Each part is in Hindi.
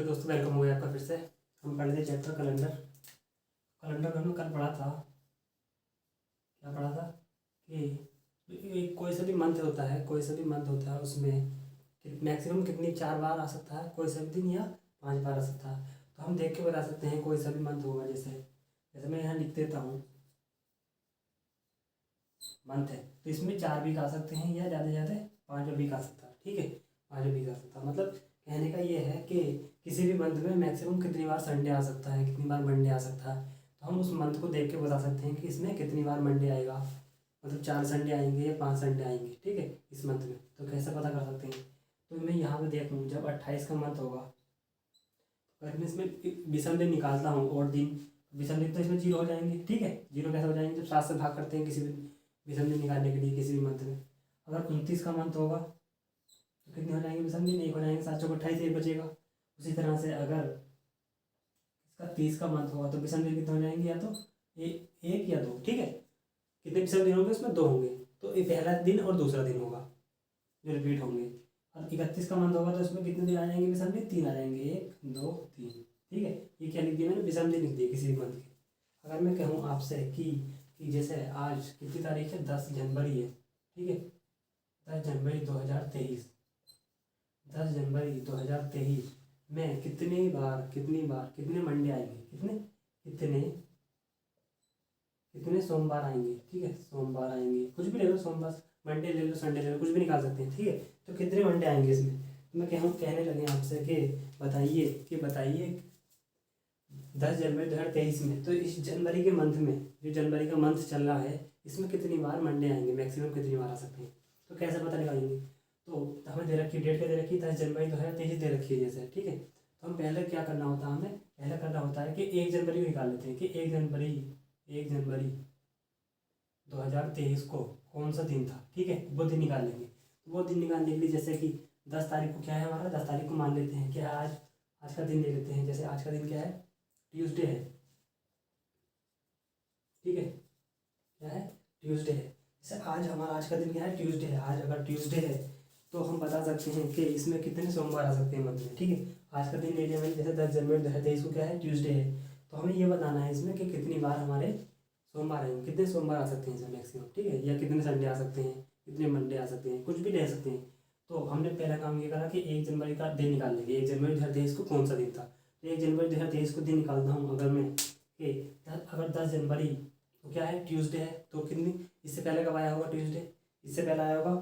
हेलो दोस्तों, वेलकम हो गया आपका फिर से। हम पढ़ रहे चैप्टर कैलेंडर। कैलेंडर में हमने कल पढ़ा था, क्या पढ़ा था कि कोई सा भी मंथ होता है, उसमें मैक्सिमम कितनी 4 बार आ सकता है कोई सा भी दिन, या 5 बार आ सकता है। तो हम देख के बता सकते हैं कोई सा भी मंथ होगा। जैसे मैं यहाँ लिख देता हूँ, मंथ है तो इसमें 4 वीक आ सकते हैं, या ज़्यादा से ज़्यादा 5 वीक आ सकता है। ठीक है, 5 वीक आ सकता है। मतलब कहने का ये है कि किसी भी मंथ में मैक्सिमम कितनी बार संडे आ सकता है, कितनी बार मंडे आ सकता है। तो हम उस मंथ को देख के बता सकते हैं कि इसमें कितनी बार मंडे आएगा। मतलब 4 संडे आएंगे या 5 संडे आएंगे, ठीक है, इस मंथ में। तो कैसे पता कर सकते हैं? तो मैं यहाँ पे देख लूँ, जब 28 का मंथ होगा, अगर मैं इसमें विषम दिन निकालता हूँ और दिन, विषम दिन तो इसमें 0 हो जाएंगे। ठीक है, 0 कैसे हो जाएंगे? जब 7 से भाग करते हैं किसी भी विषम दिन निकालने के लिए किसी भी मंथ में। अगर 29 का मंथ होगा तो कितने हो जाएंगे विषम दिन? 1 हो जाएंगे। 7 चौक 28, 1 बचेगा। उसी तरह से अगर इसका 30 का मंथ होगा तो विषम दिन कितने हो जाएंगे? या तो 1 या 2। ठीक है, कितने विषम दिन होंगे? उसमें 2 होंगे। तो ये पहला दिन और दूसरा दिन होगा जो रिपीट होंगे। और 31 का मंथ होगा तो इसमें कितने दिन आ जाएंगे विषम दिन? 3 आ जाएंगे, 1 2 3। ठीक है, ये क्या लिख दिया मैंने? विषम दिन लिख दिए किसी भी मंथ के। अगर मैं कहूँ आपसे कि जैसे आज कितनी तारीख है? 10 जनवरी है। ठीक है, 10 जनवरी 2023। 10 जनवरी 2023 में कितने मंडे आएंगे? कितने कितने सोमवार आएंगे? ठीक है, सोमवार आएंगे, कुछ भी ले लो, सोमवार, मंडे ले लो, संडे ले लो, कुछ भी निकाल सकते हैं। ठीक है, तो कितने मंडे आएंगे इसमें? तो मैं कहने लगे आपसे कि बताइए 10 जनवरी 2023 में, तो इस जनवरी के मंथ में, जो जनवरी का मंथ चल रहा है, इसमें कितनी बार मंडे आएंगे, मैक्सिमम कितनी बार आ सकते हैं? तो कैसे पता लगाएंगे? तो हमें दे रखी डेट, क्या दे रखी है? 10 जनवरी 2023 दे रखी है जैसे। ठीक है, तो हम पहले क्या करना होता है? हमें पहले करना होता है कि 1 जनवरी को निकाल लेते हैं कि 1 जनवरी 2023 को कौन सा दिन था। ठीक है, वो दिन निकाल लेंगे। तो वो दिन निकालने के लिए जैसे कि 10 तारीख को क्या है हमारा? 10 तारीख को मान लेते हैं कि आज का दिन ले लेते हैं। जैसे आज का दिन क्या है? ट्यूसडे है। ठीक है, क्या है? ट्यूसडे है। जैसे आज का दिन क्या है? ट्यूसडे है। आज अगर ट्यूसडे है तो हम बता सकते हैं कि इसमें कितने सोमवार आ सकते हैं मंथ में। ठीक है, आज का दिन ले लिया मैंने, जैसे 10 जनवरी 2023 को क्या है? ट्यूसडे है। तो हमें ये बताना है इसमें कि कितनी बार हमारे सोमवार आएंगे, कितने सोमवार आ सकते हैं इसमें मैक्सिमम। ठीक है, या कितने संडे आ सकते हैं, कितने मंडे आ सकते हैं, कुछ भी ले सकते हैं। तो हमने पहला काम ये करा कि 1 जनवरी का दिन निकाल लेंगे। 1 जनवरी 2023 को कौन सा दिन था? तो 1 जनवरी 2023 को दिन निकालता हूँ अगर मैं, कि अगर 10 जनवरी तो क्या है? ट्यूसडे है। तो कितनी, इससे पहले कब आया होगा ट्यूसडे? इससे पहले आया होगा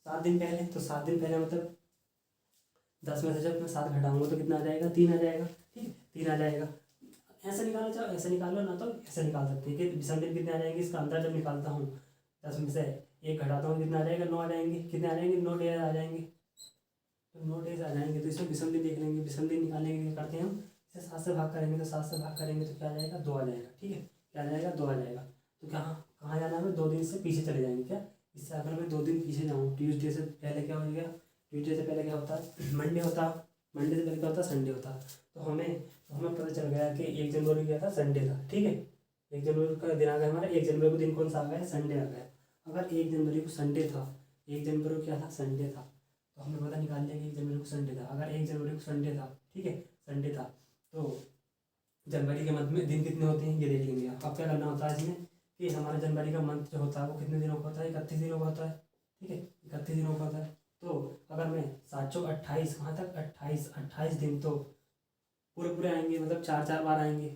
7 दिन पहले। तो 7 दिन पहले मतलब 10 में से जब मैं 7 घटाऊंगा तो कितना आ जाएगा? 3 आ जाएगा। ठीक है, 3 आ जाएगा। ऐसे निकालो, चाहो ऐसे निकालो, ना तो ऐसे निकाल सकते हैं कि विषम दिन कितने आ जाएंगे। इसका अंदर जब निकालता हूँ 10 में से 1 घटाता हूँ, कितना आ जाएगा? 9 आ जाएंगे। कितने आ जाएंगे? 9 डेज आ जाएंगे। तो 9 डेज आ जाएंगे तो इसमें विषम दिन देख लेंगे। विषम दिन निकालने के लिए करते हैं हम, इसे 7 से भाग करेंगे, तो 7 से भाग करेंगे तो क्या आ जाएगा? 2 आ जाएगा। ठीक है, क्या आ जाएगा? 2 आ जाएगा। तो कहाँ कहाँ जाना है? 2 दिन से पीछे चले जाएंगे। क्या इससे अगर मैं 2 दिन पीछे जाऊँ, ट्यूसडे से पहले क्या हो गया? ट्यूसडे से पहले क्या होता है? मंडे होता। मंडे से पहले क्या होता? संडे होता। तो हमें पता चल गया कि 1 जनवरी क्या था? संडे था। ठीक है, 1 जनवरी का दिन आ गया हमारा। 1 जनवरी को दिन कौन सा आ गया? संडे आ गया। अगर 1 जनवरी को संडे था, 1 जनवरी को क्या था? संडे था। तो हमने पता निकाल लिया कि 1 जनवरी को संडे था। अगर 1 जनवरी को संडे था, ठीक है, संडे था, तो जनवरी के मंथ में दिन कितने होते हैं ये देख लेंगे। अब क्या करना होता है इसमें कि हमारा जनवरी का मंथ जो होता है वो कितने दिनों का होता है? 31 दिनों का होता है। ठीक है, 31 दिनों का होता है। तो अगर मैं 7 चौक 28, कहाँ तक? 28 दिन तो पूरे पूरे आएंगे, मतलब 4 बार आएंगे,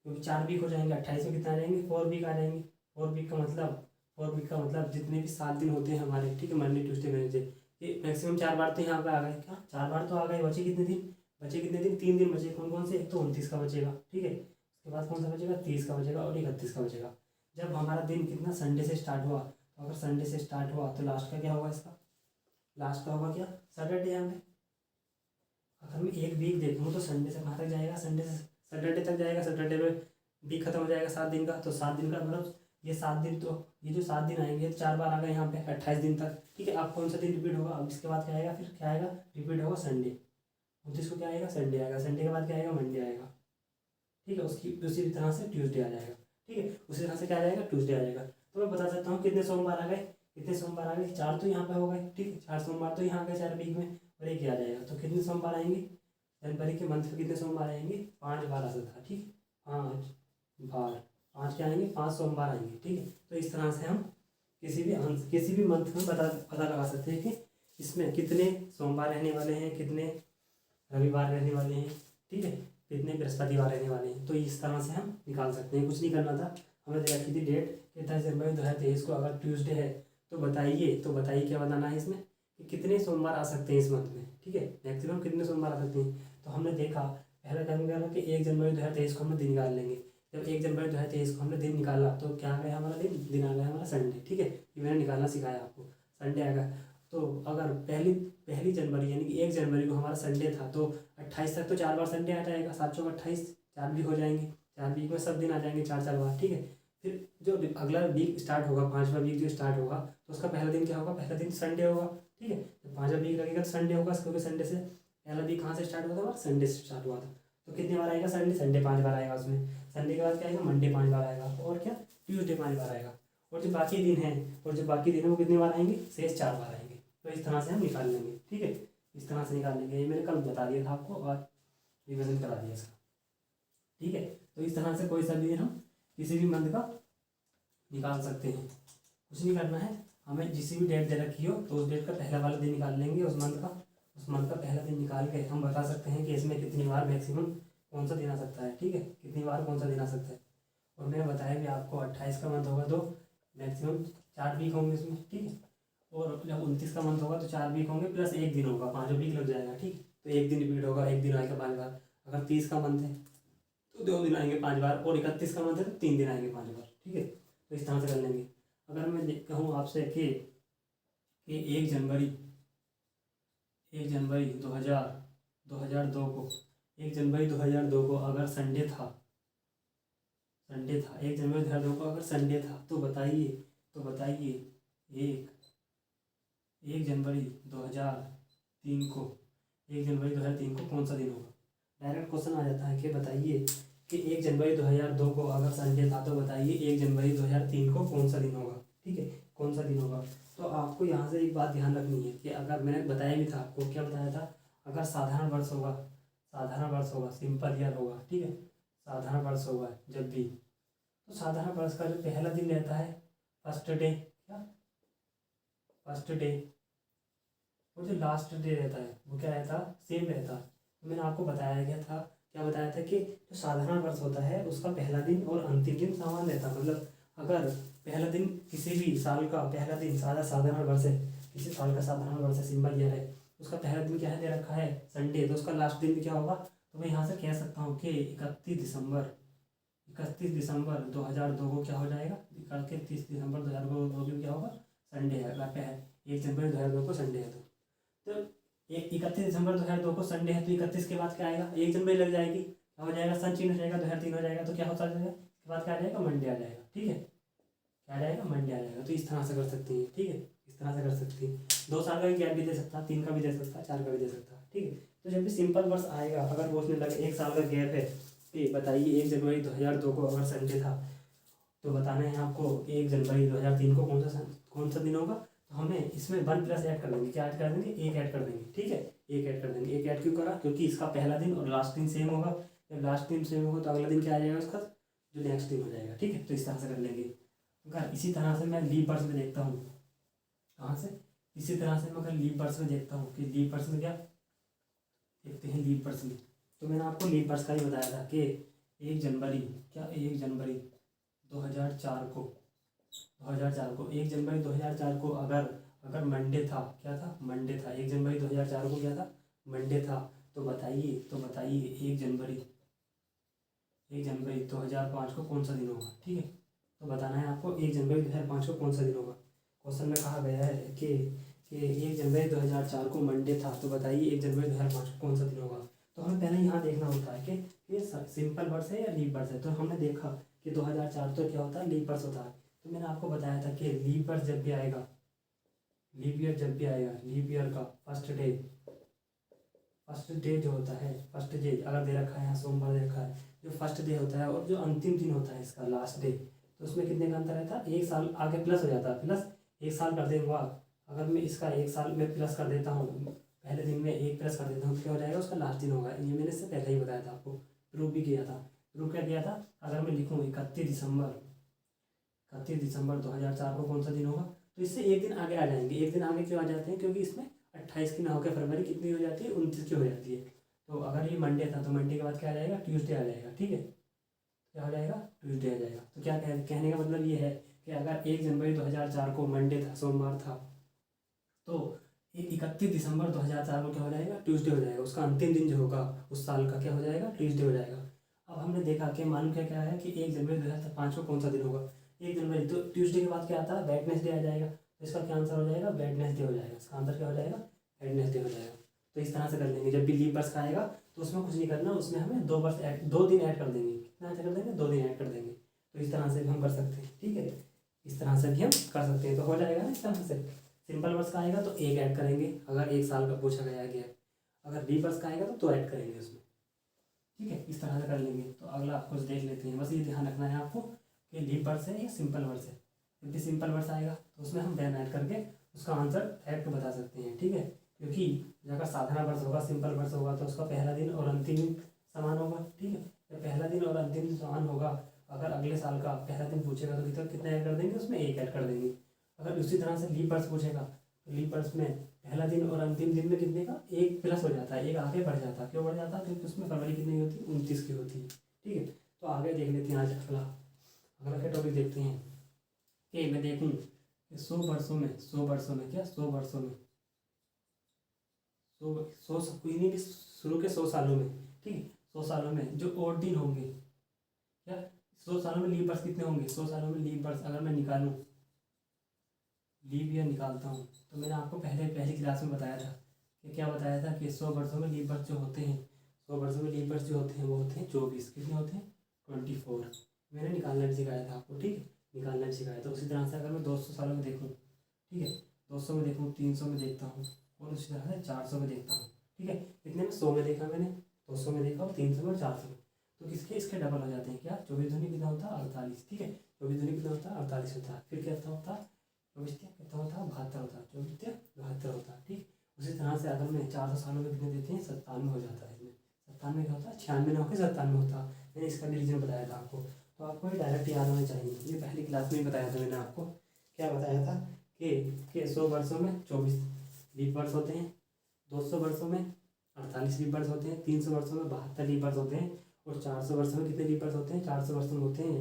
क्योंकि 4 वीक हो जाएंगे। 28 में कितना आ जाएंगे? 4 वीक आ जाएंगे। 4 वीक का मतलब जितने भी 7 दिन होते हैं हमारे, ठीक है, मंडे ट्यूसडे वेडनेसडे, ये मैक्सिमम 4 बार तो यहाँ पे आ गए। क्या 4 बार तो आ गए? बचे कितने दिन? 3 दिन बचे। कौन कौन से? एक तो 29 का बचेगा। ठीक है, उसके बाद कौन सा बचेगा? 30 का बचेगा और 31 का बचेगा। जब हमारा दिन कितना? संडे से स्टार्ट हुआ। तो अगर संडे से स्टार्ट हुआ तो लास्ट का क्या होगा? इसका लास्ट का होगा क्या? सैटरडे। यहाँ पे अगर मैं एक वीक देखूँ तो संडे से कहाँ तक जाएगा? संडे से सैटरडे तक जाएगा। सैटरडे में वीक खत्म हो जाएगा 7 दिन का। तो 7 दिन का मतलब ये 7 दिन, तो ये जो 7 दिन आएंगे 4 बार आ गए यहाँ पे 28 दिन तक। ठीक है, अब कौन सा दिन रिपीट होगा? अब इसके बाद क्या आएगा? फिर क्या आएगा? रिपीट होगा संडे। 29 को क्या आएगा? संडे आएगा। संडे के बाद क्या आएगा? मंडे आएगा। ठीक है, उसकी उसी तरह से ट्यूसडे आ जाएगा। ठीक है, उसी तरह से क्या आ जाएगा? ट्यूसडे आ जाएगा। तो मैं बता सकता हूँ कितने सोमवार आ गए। कितने सोमवार आ गए? 4 तो यहाँ पे हो गए। ठीक है, 4 सोमवार तो यहाँ आ गए 4 वीक में, और एक ही आ जाएगा। तो कितने सोमवार आएंगे? जनवरी के मंथ में कितने सोमवार आएंगे, 5 बार आ सकता है, ठीक है, 5 बार, 5 क्या आएंगे, 5 सोमवार आएंगे, ठीक है। तो इस तरह से हम किसी भी मंथ में पता लगा सकते हैं कि इसमें कितने सोमवार रहने वाले हैं, कितने रविवार रहने वाले हैं, ठीक है, कितने बृहस्पतिवार रहने वाले हैं। तो इस तरह से हम निकाल सकते हैं। कुछ नहीं करना था, हमें दे रखी थी डेट कि 10 जनवरी 2023 को अगर ट्यूसडे है तो बताइए क्या बताना है इसमें कि कितने सोमवार आ सकते हैं इस मंथ में, ठीक है, मैक्सिमम कितने सोमवार आ सकते हैं। तो हमने देखा पहला काम क्या कि 1 जनवरी 2023 को हम दिन निकाल लेंगे। जब 1 जनवरी 2023 को हमने दिन निकाला तो क्या आ गया हमारा दिन आ गया हमारा संडे, ठीक है, ये मैंने निकालना सिखाया आपको, संडे आएगा। तो अगर पहली जनवरी यानी कि 1 जनवरी को हमारा संडे था तो 28 तक तो 4 बार संडे आ जाएगा, 7 चौक 28, 4 वीक हो जाएंगे, 4 वीक में सब दिन आ जाएंगे 4 बार, ठीक है। फिर जो अगला वीक स्टार्ट होगा, 5वां वीक जो स्टार्ट होगा तो उसका पहला दिन क्या होगा, पहला दिन संडे होगा, ठीक है। जब 5वां वीक लगेगा तो संडे होगा, क्योंकि संडे से पहला वीक कहाँ से स्टार्ट हुआ था, संडे से स्टार्ट हुआ था। तो कितने बार आएगा संडे 5 बार आएगा उसमें। संडे के बाद क्या आएगा, मंडे 5 बार आएगा, और क्या, ट्यूसडे 5 बार आएगा। और जो बाकी दिन है वो कितने बार आएंगे, शेष 4 बार आएंगे। तो इस तरह से हम निकाल लेंगे, ठीक है, इस तरह से निकाल लेंगे। ये मैंने कल बता दिया था आपको और रिविजन करा दिया इसका, ठीक है। तो इस तरह से कोई सा भी दिन हम किसी भी मंथ का निकाल सकते हैं। कुछ नहीं करना है, हमें जिस भी डेट दे रखी हो तो उस डेट का पहला वाला दिन निकाल लेंगे, उस मंथ का पहला दिन निकाल के हम बता सकते हैं कि इसमें कितनी बार मैक्सिमम कौन सा दिन आ सकता है, ठीक है, कितनी बार कौन सा दिन आ सकता है। और मैंने बताया भी आपको 28 का मंथ होगा तो मैक्सिमम 4 वीक होंगे इसमें, ठीक है। और जब 29 का मंथ होगा तो 4 वीक होंगे प्लस 1 दिन होगा, 5 वीक लग जाएगा, ठीक। तो 1 दिन रिपीट होगा, 1 दिन आएगा 5 बार। अगर 30 का मंथ है तो 2 दिन आएंगे 5 बार, और 31 का मंथ है तो 3 दिन आएंगे 5 बार, ठीक है। तो इस तरह से कर लेंगे। अगर मैं कहूँ आपसे कि 1 जनवरी 2002 को 1 जनवरी 2002 को अगर संडे था 1 जनवरी 2002 को अगर संडे था तो बताइए 1 जनवरी 2003 को 1 जनवरी 2003 को कौन सा दिन होगा। डायरेक्ट क्वेश्चन आ जाता है कि बताइए कि 1 जनवरी 2002 को अगर संडे था तो बताइए 1 जनवरी 2003 को कौन सा दिन होगा, ठीक है, कौन सा दिन होगा। तो आपको यहाँ से एक बात ध्यान रखनी है कि अगर मैंने बताया भी था आपको, क्या बताया था, अगर साधारण वर्ष होगा सिंपल ईयर होगा, ठीक है, साधारण वर्ष होगा जब भी, तो साधारण वर्ष का जो पहला दिन रहता है फर्स्ट डे, और जो लास्ट डे रहता है वो क्या रहता है, सेम रहता है। तो मैंने आपको क्या बताया था कि जो साधारण वर्ष होता है उसका पहला दिन और अंतिम दिन समान रहता है। मतलब अगर पहला दिन किसी भी साल का पहला दिन साधारण वर्ष है, किसी साल का साधारण वर्ष है, सिंपल ईयर है, उसका पहला दिन क्या है दे रखा है संडे, तो उसका लास्ट दिन क्या होगा। तो मैं यहाँ से कह सकता हूँ कि 31 दिसंबर 2002 को क्या हो जाएगा, 31 दिसंबर 2002 को क्या होगा, संडे है। अगर 1 जनवरी 2002 को संडे है तो 31 दिसंबर 2002 को संडे है तो 31 के बाद क्या आएगा, 1 जनवरी लग जाएगी, क्या हो जाएगा, सन चेंज हो जाएगा, 2003 हो जाएगा, तो क्या होता जाएगा, इसके बाद क्या आ जाएगा, मंडे आ जाएगा, ठीक है, क्या आ जाएगा, मंडे आ जाएगा। तो इस तरह से कर सकती हैं, ठीक है, इस तरह से कर सकती हैं। 2 साल का गैप भी दे सकता है, 3 का भी दे सकता है, 4 का भी दे सकता है, ठीक है। तो जब भी सिंपल वर्ष आएगा, अगर वो उसमें लगे 1 साल का गैप है, कि बताइए 1 जनवरी 2002 को अगर संडे था तो बताना है आपको 1 जनवरी 2003 को कौन सा दिन होगा। तो हमें इसमें 1 प्लस ऐड कर देंगे, क्या ऐड कर देंगे, 1 ऐड कर देंगे, ठीक है, 1 ऐड कर देंगे। 1 ऐड क्यों करा, क्योंकि इसका पहला दिन और लास्ट दिन सेम होगा, जब लास्ट दिन सेम होगा तो अगला दिन क्या आ जाएगा उसका, जो नेक्स्ट दिन हो जाएगा, ठीक है। तो इस तरह से कर लेंगे। अगर इसी तरह से मैं लीप वर्ष में देखता हूँ, कहाँ से, इसी तरह से मैं अगर लीप वर्ष में देखता हूँ कि लीप वर्ष में क्या देखते हैं, लीप वर्ष में तो मैंने आपको लीप वर्ष का ही बताया था कि 1 जनवरी 2004 को 1 जनवरी 2004 को अगर मंडे था, क्या था, मंडे था, 1 जनवरी 2004 को क्या था, मंडे था, तो बताइए 1 जनवरी 2005 को कौन सा दिन होगा, ठीक है। तो बताना है आपको 1 जनवरी 2005 को कौन सा दिन होगा। क्वेश्चन में कहा गया है कि 1 जनवरी 2004 को मंडे था, तो बताइए 1 जनवरी 2005 को कौन सा दिन होगा। तो हमें पहले यहाँ देखना होता है कि ये सिंपल वर्ष है या लीप वर्ष है। तो हमने देखा कि 2004 तो क्या होता है, लीप वर्ष होता है। तो मैंने आपको बताया था कि लीप वर्ष जब भी आएगा, लीप ईयर का फर्स्ट डे जो होता है, फर्स्ट डे अगर दे रखा है यहाँ सोमवार दे रखा है, जो फर्स्ट डे होता है और जो अंतिम दिन होता है इसका लास्ट डे, तो उसमें कितने का अंतर रहता है, 1 साल आगे प्लस हो जाता है, प्लस 1 साल कर देंगे आप। अगर मैं इसका 1 साल में प्लस कर देता हूँ पहले दिन में 1 प्लस कर देता हूँ तो क्या हो जाएगा, उसका लास्ट दिन होगा। ये मैंने इससे पहले ही बताया था आपको, प्रूव भी किया था। प्रूव क्या किया था, अगर मैं लिखूँ 31 दिसंबर 2004 को कौन सा दिन होगा, तो इससे एक दिन आगे आ जाएंगे। एक दिन आगे क्यों आ जाते हैं, क्योंकि इसमें 28 की ना होकर फरवरी कितनी हो जाती है, 29 की हो जाती है। तो अगर ये मंडे था तो मंडे के बाद क्या आ जाएगा, ट्यूसडे आ जाएगा। ठीक है, क्या हो जाएगा, ट्यूसडे आ जाएगा। तो क्या कहने का मतलब ये है कि अगर 1 जनवरी 2004 को मंडे था, सोमवार था, तो 31 दिसंबर 2004 को क्या हो जाएगा, ट्यूसडे हो जाएगा। उसका अंतिम दिन जो होगा उस साल का क्या हो जाएगा, ट्यूसडे हो जाएगा। अब हमने देखा कि मालूम क्या क्या है कि 1 जनवरी 2005 को कौन सा दिन होगा, 1 जनवरी, तो ट्यूसडे के बाद क्या आता है, वेडनेसडे आ जाएगा। तो इसका क्या आंसर हो जाएगा, वेडनेसडे हो जाएगा। इसका आंसर क्या हो जाएगा, वेडनेसडे हो जाएगा। तो इस तरह से कर लेंगे। जब भी लीप वर्ष का आएगा तो उसमें कुछ नहीं करना, उसमें हमें 2 दिन ऐड कर देंगे। कितना ऐड कर देंगे, 2 दिन ऐड कर देंगे। तो इस तरह से भी हम कर सकते हैं। ठीक है, इस तरह से भी हम कर सकते हैं। तो हो जाएगा ना इस तरह से। सिंपल वर्ष का आएगा तो 1 ऐड करेंगे, अगर 1 साल का पूछा गया है। अगर लीप वर्ष का आएगा तो 2 ऐड करेंगे उसमें। ठीक है, इस तरह से कर लेंगे। तो अगला कुछ देख लेते हैं। बस ये ध्यान रखना है आपको कि लीप वर्ष है या सिंपल वर्ष है। जब भी सिंपल वर्ष आएगा तो उसमें हम वैन ऐड करके उसका आंसर फैक्ट बता सकते हैं। ठीक है, क्योंकि अगर साधारण वर्ष होगा, सिंपल वर्ष होगा, तो उसका पहला दिन और अंतिम दिन समान होगा। ठीक है, जब पहला दिन और अंतिम दिन समान होगा, अगर अगले साल का पहला दिन पूछेगा तो कितना ऐड कर देंगे, उसमें 1 ऐड कर देंगे। अगर उसी तरह से लीप वर्ष पूछेगा तो लीप वर्ष में पहला दिन और अंतिम दिन में कितने का 1 प्लस हो जाता है, 1 आगे बढ़ जाता है। क्यों बढ़ जाता है, क्योंकि उसमें फरवरी कितनी होती है, 29 की होती है। ठीक है, तो आगे देख लेते हैं। आज अगला क्या टॉपिक देखते हैं कि मैं देखूँ 100 वर्षों में, 100 वर्षों में क्या, 100 वर्षों में, 100 कोई नहीं भी शुरू के 100 सालों में। ठीक है, 100 सालों में जो और दिन होंगे, क्या 100 सालों में लीप वर्ष कितने होंगे, 100 सालों में लीप वर्ष अगर मैं निकालूं, लीप ईयर निकालता हूँ, तो मैंने आपको पहली क्लास में बताया था कि क्या बताया था कि 100 वर्षों में लीप वर्ष जो होते हैं, 100 वर्षों में लीप वर्ष जो होते हैं वो होते हैं 24। कितने होते हैं, 24। मैंने निकालना भी सिखाया था आपको। ठीक है, निकालना भी सिखाया था। उसी तरह से अगर मैं 200 सालों में देखूँ, ठीक है, 200 में देखूँ, 300 में देखता हूँ, और उसी तरह से 400 में देखता हूँ। ठीक है, कितने में, 100 में देखा मैंने, 200 में देखा, और 300 में और 400 में। तो किसके इसके डबल हो जाते हैं। क्या 24 दूनी कितना होता है, 48। ठीक है, 24 दूनी कितना होता है, 48 होता है। फिर कितना होता है, 24 कितना होता है, 72 होता है। 24 72 होता है। ठीक, उसी तरह से अगर मैं 400 सालों में कितने देते हैं, 97 हो जाता है। इसमें 97 क्या होता है, 96 ना होकर 97 होता है। मैंने इसका भी रीजन बताया था आपको। तो आपको ये डायरेक्ट याद होना चाहिए। ये पहली क्लास में ही बताया था मैंने आपको। क्या बताया था कि 100 वर्षों में 24 लीप वर्ष होते हैं, 200 वर्षों में 48 लीप वर्ष होते हैं, 300 वर्षों में 72 लीप वर्ष होते हैं, और 400 वर्षों में कितने लीप वर्ष होते हैं, 400 वर्षों में होते हैं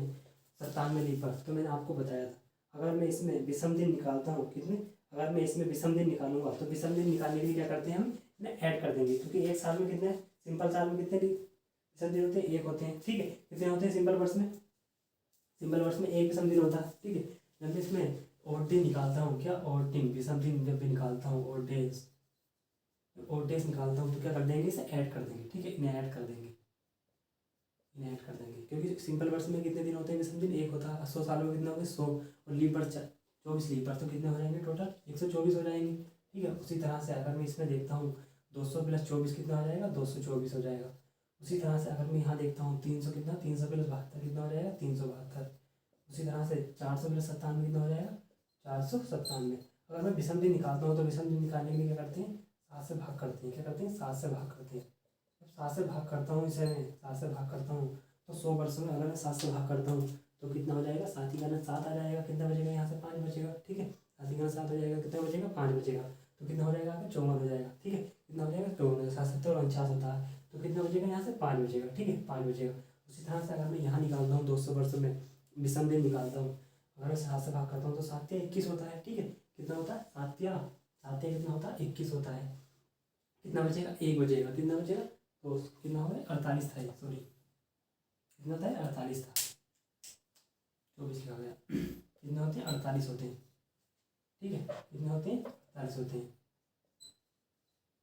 97 लीप वर्ष। तो मैंने आपको बताया था। अगर मैं इसमें विषम दिन निकालता हूँ, कितने, अगर मैं इसमें विषम दिन निकालूंगा तो विषम दिन निकालने के लिए क्या करते हैं, हम इन्हें ऐड कर देंगे। क्योंकि एक साल में कितने, सिंपल साल में कितने विषम दिन होते हैं, 1 होते हैं। ठीक है, कितने होते हैं सिंपल वर्ष में, सिंपल वर्ष में 1 विषम दिन होता है। ठीक है, जब मैं इसमें और दिन निकालता हूँ, क्या और दिन विषम दिन जब भी निकालता हूँ, और डेज निकालता हूँ, तो क्या कर देंगे, इसे ऐड कर देंगे। ठीक है, इन्हें ऐड कर देंगे, इन्हें ऐड कर देंगे। क्योंकि सिंपल वर्ष में कितने दिन होते हैं, विषम दिन 1 होता है। 100 सालों में कितने होंगे, 100, और लीप वर्ष 24 लीप वर्ष, तो कितने हो जाएंगे, टोटल 124 हो जाएंगे। ठीक है, उसी तरह से अगर मैं इसमें देखता हूँ 200 प्लस 24 कितना हो जाएगा, 224 हो जाएगा। उसी तरह से अगर मैं यहाँ देखता हूँ 300 कितना, 300 प्लस 72 कितना हो जाएगा, 372। उसी तरह से 400 प्लस 97 कितना हो जाएगा, 497। अगर मैं विषम दिन निकालता हूँ तो विषम दिन निकालने के लिए क्या करते हैं, 7 से भाग करते हैं। क्या करते हैं, 7 से भाग करते हैं। जब 7 से भाग करता हूँ, इसे मैं 7 से भाग करता हूँ, तो 100 वर्षों में अगर मैं 7 से भाग करता हूँ तो कितना हो जाएगा, 7 ही का 7 आ जाएगा। कितना बचेगा, यहाँ से 5 बचेगा। ठीक है, 7 ही का 7 हो जाएगा, कितना बचेगा, 5 बचेगा। तो कितना हो जाएगा, आगे 54 हो जाएगा। ठीक है, कितना हो जाएगा, 54, 7 70 और 49 होता है। तो कितना बचेगा, यहाँ से 5 बचेगा। ठीक है, 5 बचेगा। उसी तरह से अगर मैं यहाँ निकालता हूँ 200 वर्षों में विषम दिन निकालता हूँ, अगर मैं 7 से भाग करता हूँ तो 7 या 21 होता है। ठीक है, कितना होता है, 7 या कितना होता है, 21 होता है। कितना बचेगा, 1 बचेगा। कितना बचेगा, तो कितना हो गया, 48 था। सॉरी, कितना था, 48 था, 24 लिखा गया। कितने होते हैं, 48 होते हैं। ठीक है, कितने होते हैं, 48 होते हैं।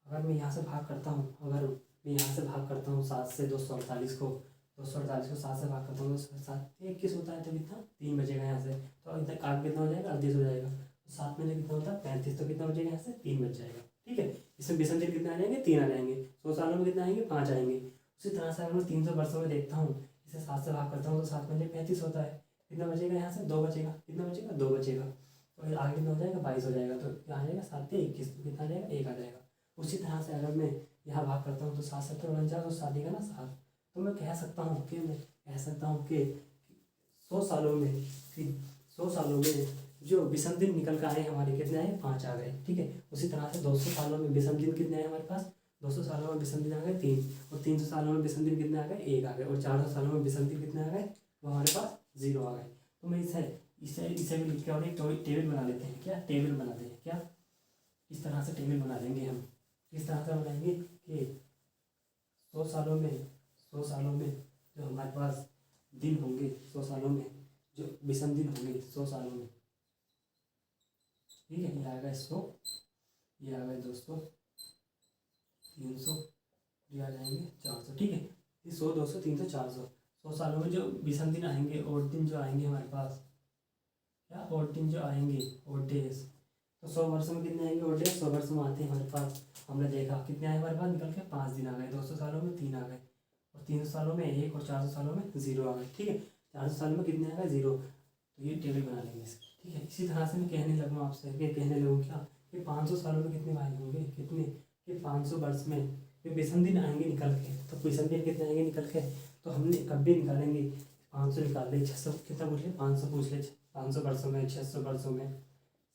अगर मैं यहाँ से भाग करता हूँ, अगर मैं यहाँ से भाग करता हूँ 7 से 248 को, 248 को 7 से भाग करता हूँ तो 7 21 होता है। तो कितना, 3 बचेगा यहाँ से। तो इतना आगे कितना हो जाएगा, 38 हो जाएगा। तो 7 में कितना होता है, 35। तो कितना बचेगा, यहाँ से 3 बच जाएगा। ठीक है, इसमें विषम दिन कितने आ जाएंगे, 3 आ जाएंगे। 100 सालों में कितने आएंगे, 5 आएंगे। उसी तरह से अगर मैं 300 वर्षों में देखता हूँ, इसे 7 से भाग करता हूँ तो 7 में 35 होता है। कितना बचेगा, यहाँ से 2 बचेगा। कितना बचेगा, 2 बचेगा। तो आगे कितना हो जाएगा, 22 हो जाएगा। तो क्या आ जाएगा, 7 या 21, तो कितना आ जाएगा, 1 आ जाएगा। उसी तरह से अगर मैं यहाँ भाग करता हूँ तो 7×7=49 तो 7 का ना 7, तो मैं कह सकता हूँ कि 100 सालों में जो विषम दिन निकल कर आए हमारे कितने आए, 5 आ गए। ठीक है, उसी तरह से 200 सालों में विषम दिन कितने आए हमारे पास, 200 सालों में विषम दिन आ गए 3, और 300 सालों में विषम दिन कितने आ गए, 1 आ गए, और 400 सालों में विषम दिन कितने आ गए, वो हमारे पास 0 आ गए। तो मैं इसे इसे इसे भी लिख के और एक टेबल बना लेते हैं। क्या टेबल बनाते हैं, क्या इस तरह से टेबल बना देंगे हम। इस तरह से बनाएंगे कि 100 सालों में जो हमारे पास दिन होंगे, 100 सालों में जो विषम दिन होंगे 100 सालों में, ठीक है, ये आ गए 100, ये आ गए 200, 300, ये आ जाएंगे 400। ठीक है, ये 100, 200, 300, 400। 100 सालों में जो विषम दिन आएंगे, और दिन जो आएंगे हमारे पास, क्या और दिन जो आएंगे, और डेज, तो 100 वर्षों में कितने आएंगे, और डेज 100 वर्षों में आते हैं हमारे पास। हमने देखा कितने आए हमारे पास निकल के, 5 दिन आ गए। 200 सालों में 3 आ गए, और 300 सालों में 1, और 400 सालों में 0 आ गए। ठीक है, 400 सालों में कितने आ गए, 0। तो ये टेबल बना लेंगे इसकी। ठीक है, इसी तरह से मैं कहने लगूँ आपसे, कहने लगूँ क्या कि 500 सालों में कितने भाई होंगे, कितने, कि 500 वर्ष में जो विषम दिन आएंगे निकल के, तो विषम दिन कितने आएंगे निकल के, तो हमने कभी निकालेंगे 500 निकाल ले, 600 कितना पूछ ले, 500 पूछ ले, 500 वर्षों में, 600 वर्षों में,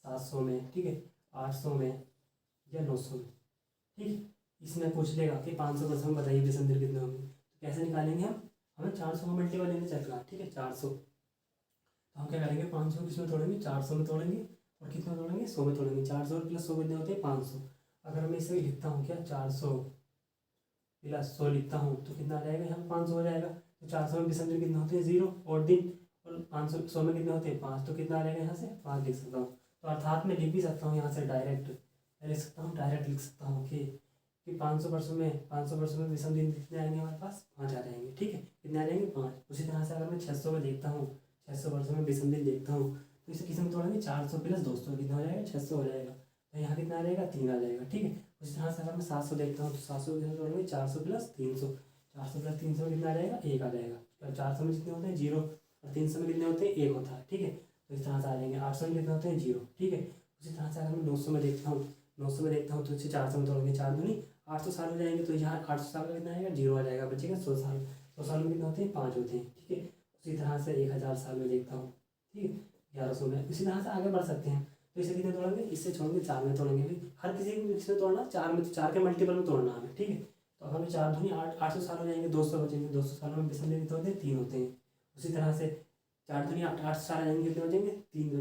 700 में, ठीक है, 800 में, या 900 में। ठीक है, इसमें पूछ लेगा कि 500 वर्षों में बताइए विषम दिन कितने होंगे, तो कैसे निकालेंगे हम, हमें 400 का मल्टीपल लेने चलना। ठीक है, 400, तो हम क्या करेंगे, 500 किस में तोड़ेंगे, 400 में तोड़ेंगे, और कितना तोड़ेंगे, 100 में तोड़ेंगे। 400 प्लस 100 कितने होते हैं, 500। अगर मैं इसे लिखता हूँ क्या, 400 प्लस 100 लिखता हूँ तो कितना आ जाएगा, यहाँ 500 हो जाएगा। तो 400 में विषम दिन कितने होते हैं, 0 और दिन, और 500 100 में कितने होते हैं, 5, तो कितना आ जाएगा, यहाँ से 5 लिख सकता हूँ। तो अर्थात मैं लिख भी सकता हूँ यहाँ से डायरेक्ट लिख सकता हूँ, लिख सकता हूँ कि 500 वर्षों में विषम दिन कितने आएंगे हमारे पास, 5 आ जाएंगे। ठीक है, कितने आ जाएंगे, 5। उसी तरह से अगर मैं 600 में देखता हूँ, 600 वर्षों में विषम दिन देखता हूँ, तो इसे किस में तोड़ेंगे, 400 प्लस 200 कितना हो जाएगा, 600 हो जाएगा। तो यहाँ कितना आ जाएगा, 3 आ जाएगा। ठीक है, उसी तरह से अगर मैं 700 देखता हूँ तो 700 कितना तोड़ेंगे, 400 प्लस 300, 400 प्लस 300 में कितना आ जाएगा, 1 आ जाएगा। 400 में जितने होते हैं 0, और 300 में कितने होते हैं, 1 होता है। ठीक है, तो इस तरह से आ जाएंगे। 800 में कितने होते हैं, 0। ठीक है, उसी तरह से अगर मैं 900 में देखता हूँ, 900 में देखता हूँ तो इसे 400 में तोड़ेंगे, 4 दूनी 800 साल हो जाएंगे। तो यहाँ 800 साल का कितना आएगा, 0 आ जाएगा, बचेगा 100 साल। 100 साल में कितने होते हैं, 5 होते हैं। ठीक है, उसी तरह से 1000 साल में देखता हूँ, ठीक है, 1100 में। इसी तरह से आगे बढ़ सकते हैं। तो इसे कितने तोड़ेंगे, इससे छोड़ के 4 में तोड़ेंगे। भी हर किसी को इसमें तोड़ना 4 में, 4 के मल्टीपल में तोड़ना हमें। ठीक है, तो अगर मैं 4 दूनी 800 साल हो जाएंगे, 200 बचेंगे। 200 सालों में विषम दिन कितने होते हैं, 3 होते हैं। उसी तरह से 4 दूनी 800 साल आ जाएंगे, कितने हो जाएंगे,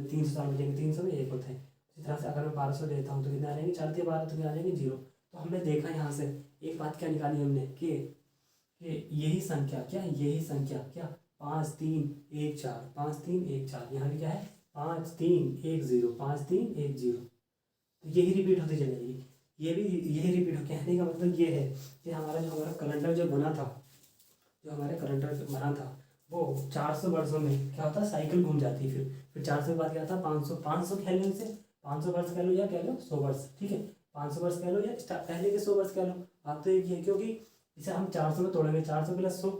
300 साल बचेंगे। 300 में 1 होते हैं। इसी तरह से अगर मैं 1200 लेता हूँ तो कितने आ जाएंगे, 4 दिए 12 तो कितने आ जाएंगे, 0। तो हमने देखा यहाँ से एक बात क्या निकाली हमने कि यही संख्या क्या 5 3 1 4, 5 3 1 4, यहाँ भी क्या है 5 3 1 0, 5 3 1 0। तो यही रिपीट होती चलेगी, ये भी यही रिपीट हो। कहने का मतलब ये है कि हमारा कैलेंडर जो बना था, वो 400 वर्षों में क्या होता है, साइकिल घूम जाती है। फिर 400 के बाद क्या था, 500 कह लो, इसे 500 वर्ष कह लो, या कह लो 100 वर्ष। ठीक है, 500 वर्ष कह लो, या पहले के 100 वर्ष कह लो। बात तो एक ही है, क्योंकि इसे हम 400 में तोड़ेंगे, 400 प्लस 100,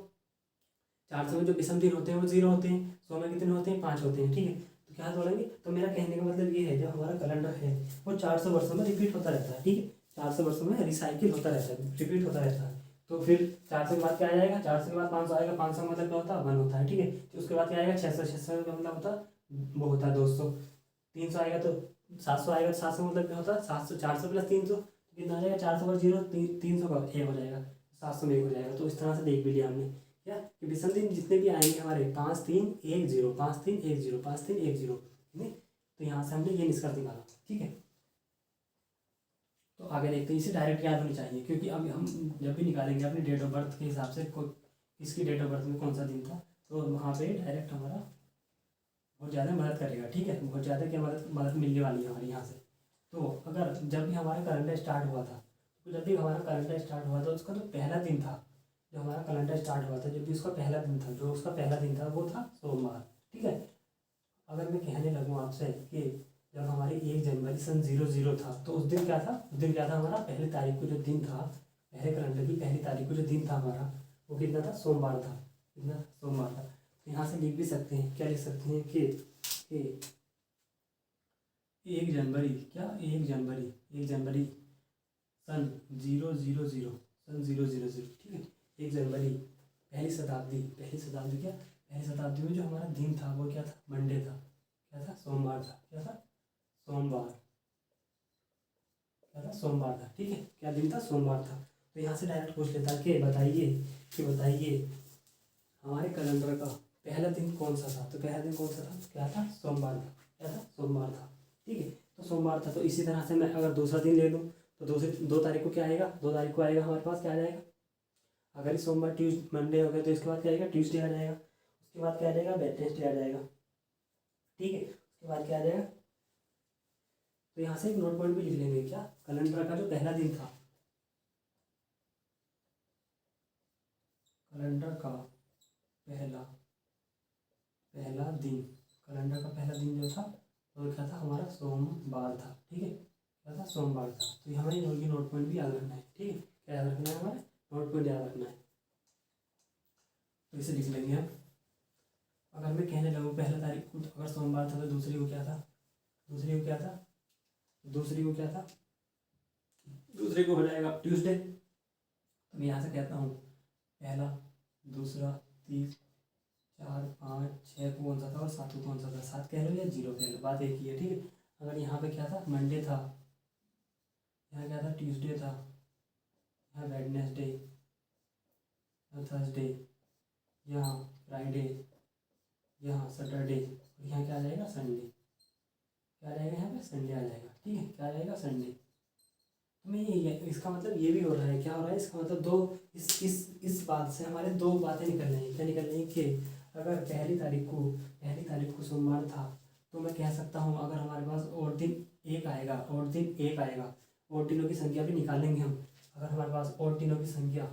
400 में जो विषम दिन होते हैं वो 0 होते हैं, 100 में कितने होते हैं, 5 होते हैं। ठीक है, तो क्या तोड़ेंगे, तो मेरा कहने का मतलब ये है, जो हमारा कैलेंडर है वो 400 वर्षों में रिपीट होता रहता है। ठीक है, 400 वर्षों में रिसाइकिल होता रहता है, रिपीट होता रहता है। तो फिर 400 के बाद क्या आ जाएगा, 400 के बाद 500 आएगा, 500 का मतलब क्या होता है, 1 होता है। ठीक है, तो उसके बाद क्या आएगा, 600, 600 का मतलब होता है वो होता है 200, 300 आएगा तो 700 आएगा, तो 700 मतलब क्या होता है 700, 400 प्लस 300 कितना आ जाएगा, 400 पर 0, 300 का 1 हो जाएगा, 700 में 1 हो जाएगा। तो इस तरह से देख भी लिया हमने क्या कि विषम दिन जितने भी आएंगे हमारे 5 3 1 0, 5 3 1 0, 5 3 1 0, ठीक है। तो यहाँ से हमने ये निष्कर्ष निकाला। ठीक है, तो आगे देखते हैं। इसे डायरेक्ट याद होनी चाहिए, क्योंकि अब हम जब भी निकालेंगे अपने डेट ऑफ बर्थ के हिसाब से किसकी डेट ऑफ बर्थ में कौन सा दिन था, तो वहाँ पे डायरेक्ट हमारा बहुत ज़्यादा मदद करेगा। ठीक है, बहुत ज़्यादा क्या मदद मिलने वाली है हमारे यहाँ से। तो अगर जब भी हमारा कैलेंडर स्टार्ट हुआ था, तो उसका जो पहला दिन था, जो हमारा कैलेंडर स्टार्ट हुआ था, जब भी उसका पहला दिन था वो था सोमवार। ठीक है, अगर मैं कहने लगूँ आपसे कि जब हमारी 1 जनवरी सन 00 था, तो उस दिन क्या था हमारा, पहली तारीख को जो दिन था, पहले कैलेंडर की पहली तारीख को जो दिन था हमारा, वो कितना था, सोमवार था। कितना, सोमवार था। तो यहाँ से लिख भी सकते हैं, क्या लिख सकते हैं कि 1 जनवरी सन 000, सन 000, ठीक है। 1 जनवरी, पहली शताब्दी क्या, पहली शताब्दी में जो हमारा दिन था वो क्या था, मंडे था, क्या था, सोमवार था, क्या था, सोमवार, क्या था, सोमवार था, ठीक है। क्या दिन था, सोमवार था। तो यहाँ से डायरेक्ट पूछ लेता कि बताइए हमारे कैलेंडर का पहला दिन कौन सा था। तो पहला दिन कौन सा था, क्या था, सोमवार था, क्या था, सोमवार था, ठीक है। तो सोमवार था। तो इसी तरह से मैं अगर दूसरा दिन ले लूँ तो दूसरी 2 तारीख को क्या आएगा, 2 तारीख को आएगा हमारे पास, क्या आ जाएगा, अगर इस सोमवार मंडे हो गया तो इसके बाद क्या आएगा, ट्यूसडे आ जाएगा। उसके बाद क्या आ जाएगा, वेडनेसडे आ जाएगा, ठीक है। उसके बाद क्या आ जाएगा, तो यहाँ से एक नोट पॉइंट भी लिख लेंगे, क्या, कैलेंडर का जो पहला दिन था, कैलेंडर का पहला दिन, कैलेंडर का पहला दिन जो था वो क्या था, हमारा सोमवार था, ठीक है। क्या था, सोमवार था। तो ये हमारी नोट पॉइंट भी याद रखना है, ठीक है। क्या याद रखना है, हमारे नोट पॉइंट याद रखना है। तो इसे लिख लेंगे हम। अगर मैं कहने लगूँ पहला तारीख को, तो अगर सोमवार था तो दूसरी को क्या था, दूसरी को क्या था, दूसरी को क्या था, दूसरे को हो जाएगा ट्यूसडे। तो मैं यहाँ से कहता हूँ पहला, दूसरा, 3, 4, 5, 6 को कौन सा था और 7 को कौन सा था, 7 कह लो या 0 कह लो, बात एक ही है, ठीक है। अगर यहाँ पे क्या था, मंडे था, यहाँ क्या था, ट्यूसडे था, यहाँ वेडनेसडे, यहाँ थर्सडे, यहाँ फ्राइडे, यहाँ सैटरडे, और यहाँ क्या आ जाएगा, संडे। क्या आ जाएगा, यहाँ पे संडे आ जाएगा, ठीक है। क्या आ जाएगा, संडे। तो मैं ये इसका मतलब ये भी हो रहा है, क्या हो रहा है, इसका मतलब दो इस बात से हमारे 2 बातें निकल रही हैं। क्या निकल रही हैं कि अगर पहली तारीख को सोमवार था तो मैं कह सकता हूँ अगर हमारे पास और दिन एक आएगा, और दिनों की संख्या भी निकालेंगे हम। अगर हमारे पास और दिनों की संख्या,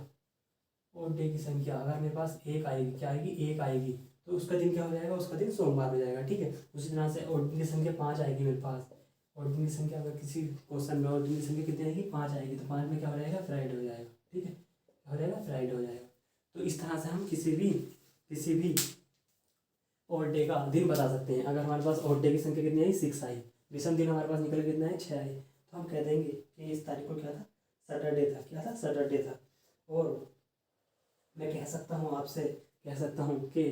और डे की संख्या अगर मेरे पास एक आएगी, क्या आएगी, एक आएगी, तो उसका दिन क्या हो जाएगा, उसका दिन सोमवार हो जाएगा, ठीक है। उसी तरह से और दिन की संख्या 5 आएगी मेरे पास, और दिन की संख्या अगर किसी क्वेश्चन में और दिन की संख्या कितनी आएगी, 5 आएगी, तो 5 में क्या हो जाएगा, फ्राइडे हो जाएगा, ठीक है। क्या हो जाएगा, फ्राइडे हो जाएगा। तो इस तरह से हम किसी भी और डे का दिन बता सकते हैं। अगर हमारे पास और डे की संख्या कितनी आई, 6 आई, विषम दिन हमारे पास निकल कितना है, 6 आई, तो हम कह देंगे कि इस तारीख को क्या था, सैटरडे था, क्या था, सैटरडे था। और मैं कह सकता हूँ आपसे, कह सकता हूँ कि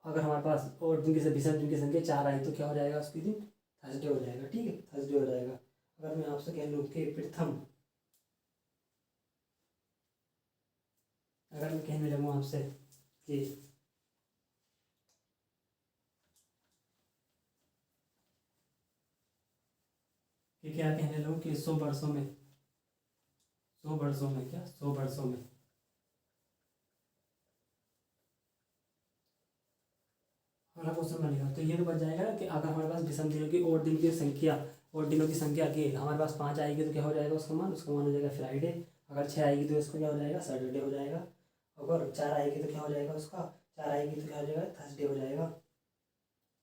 अगर हमारे पास और दिन की विषम दिन की संख्या 4 आई तो क्या हो जाएगा, उसके दिन थर्सडे हो जाएगा, ठीक है, थर्सडे हो जाएगा। अगर मैं आपसे कह लूँ कि प्रथम, अगर मैं कहने लगूँ आपसे कि क्या कहने लगूँ कि 100 वर्षों में, 100 वर्षों में, क्या, 100 वर्षों में अगला क्वेश्चन बनेगा। तो ये तो बच जाएगा कि अगर हमारे पास विषम दिनों की और दिन की संख्या, और दिनों की संख्या की हमारे पास 5 आएगी तो क्या हो जाएगा, उसका मान हो जाएगा फ्राइडे। अगर 6 आएगी तो उसका क्या हो जाएगा, सैटरडे हो जाएगा। अगर 4 आएगी तो क्या हो जाएगा, उसका 4 आएगी तो क्या हो जाएगा, थर्सडे हो जाएगा।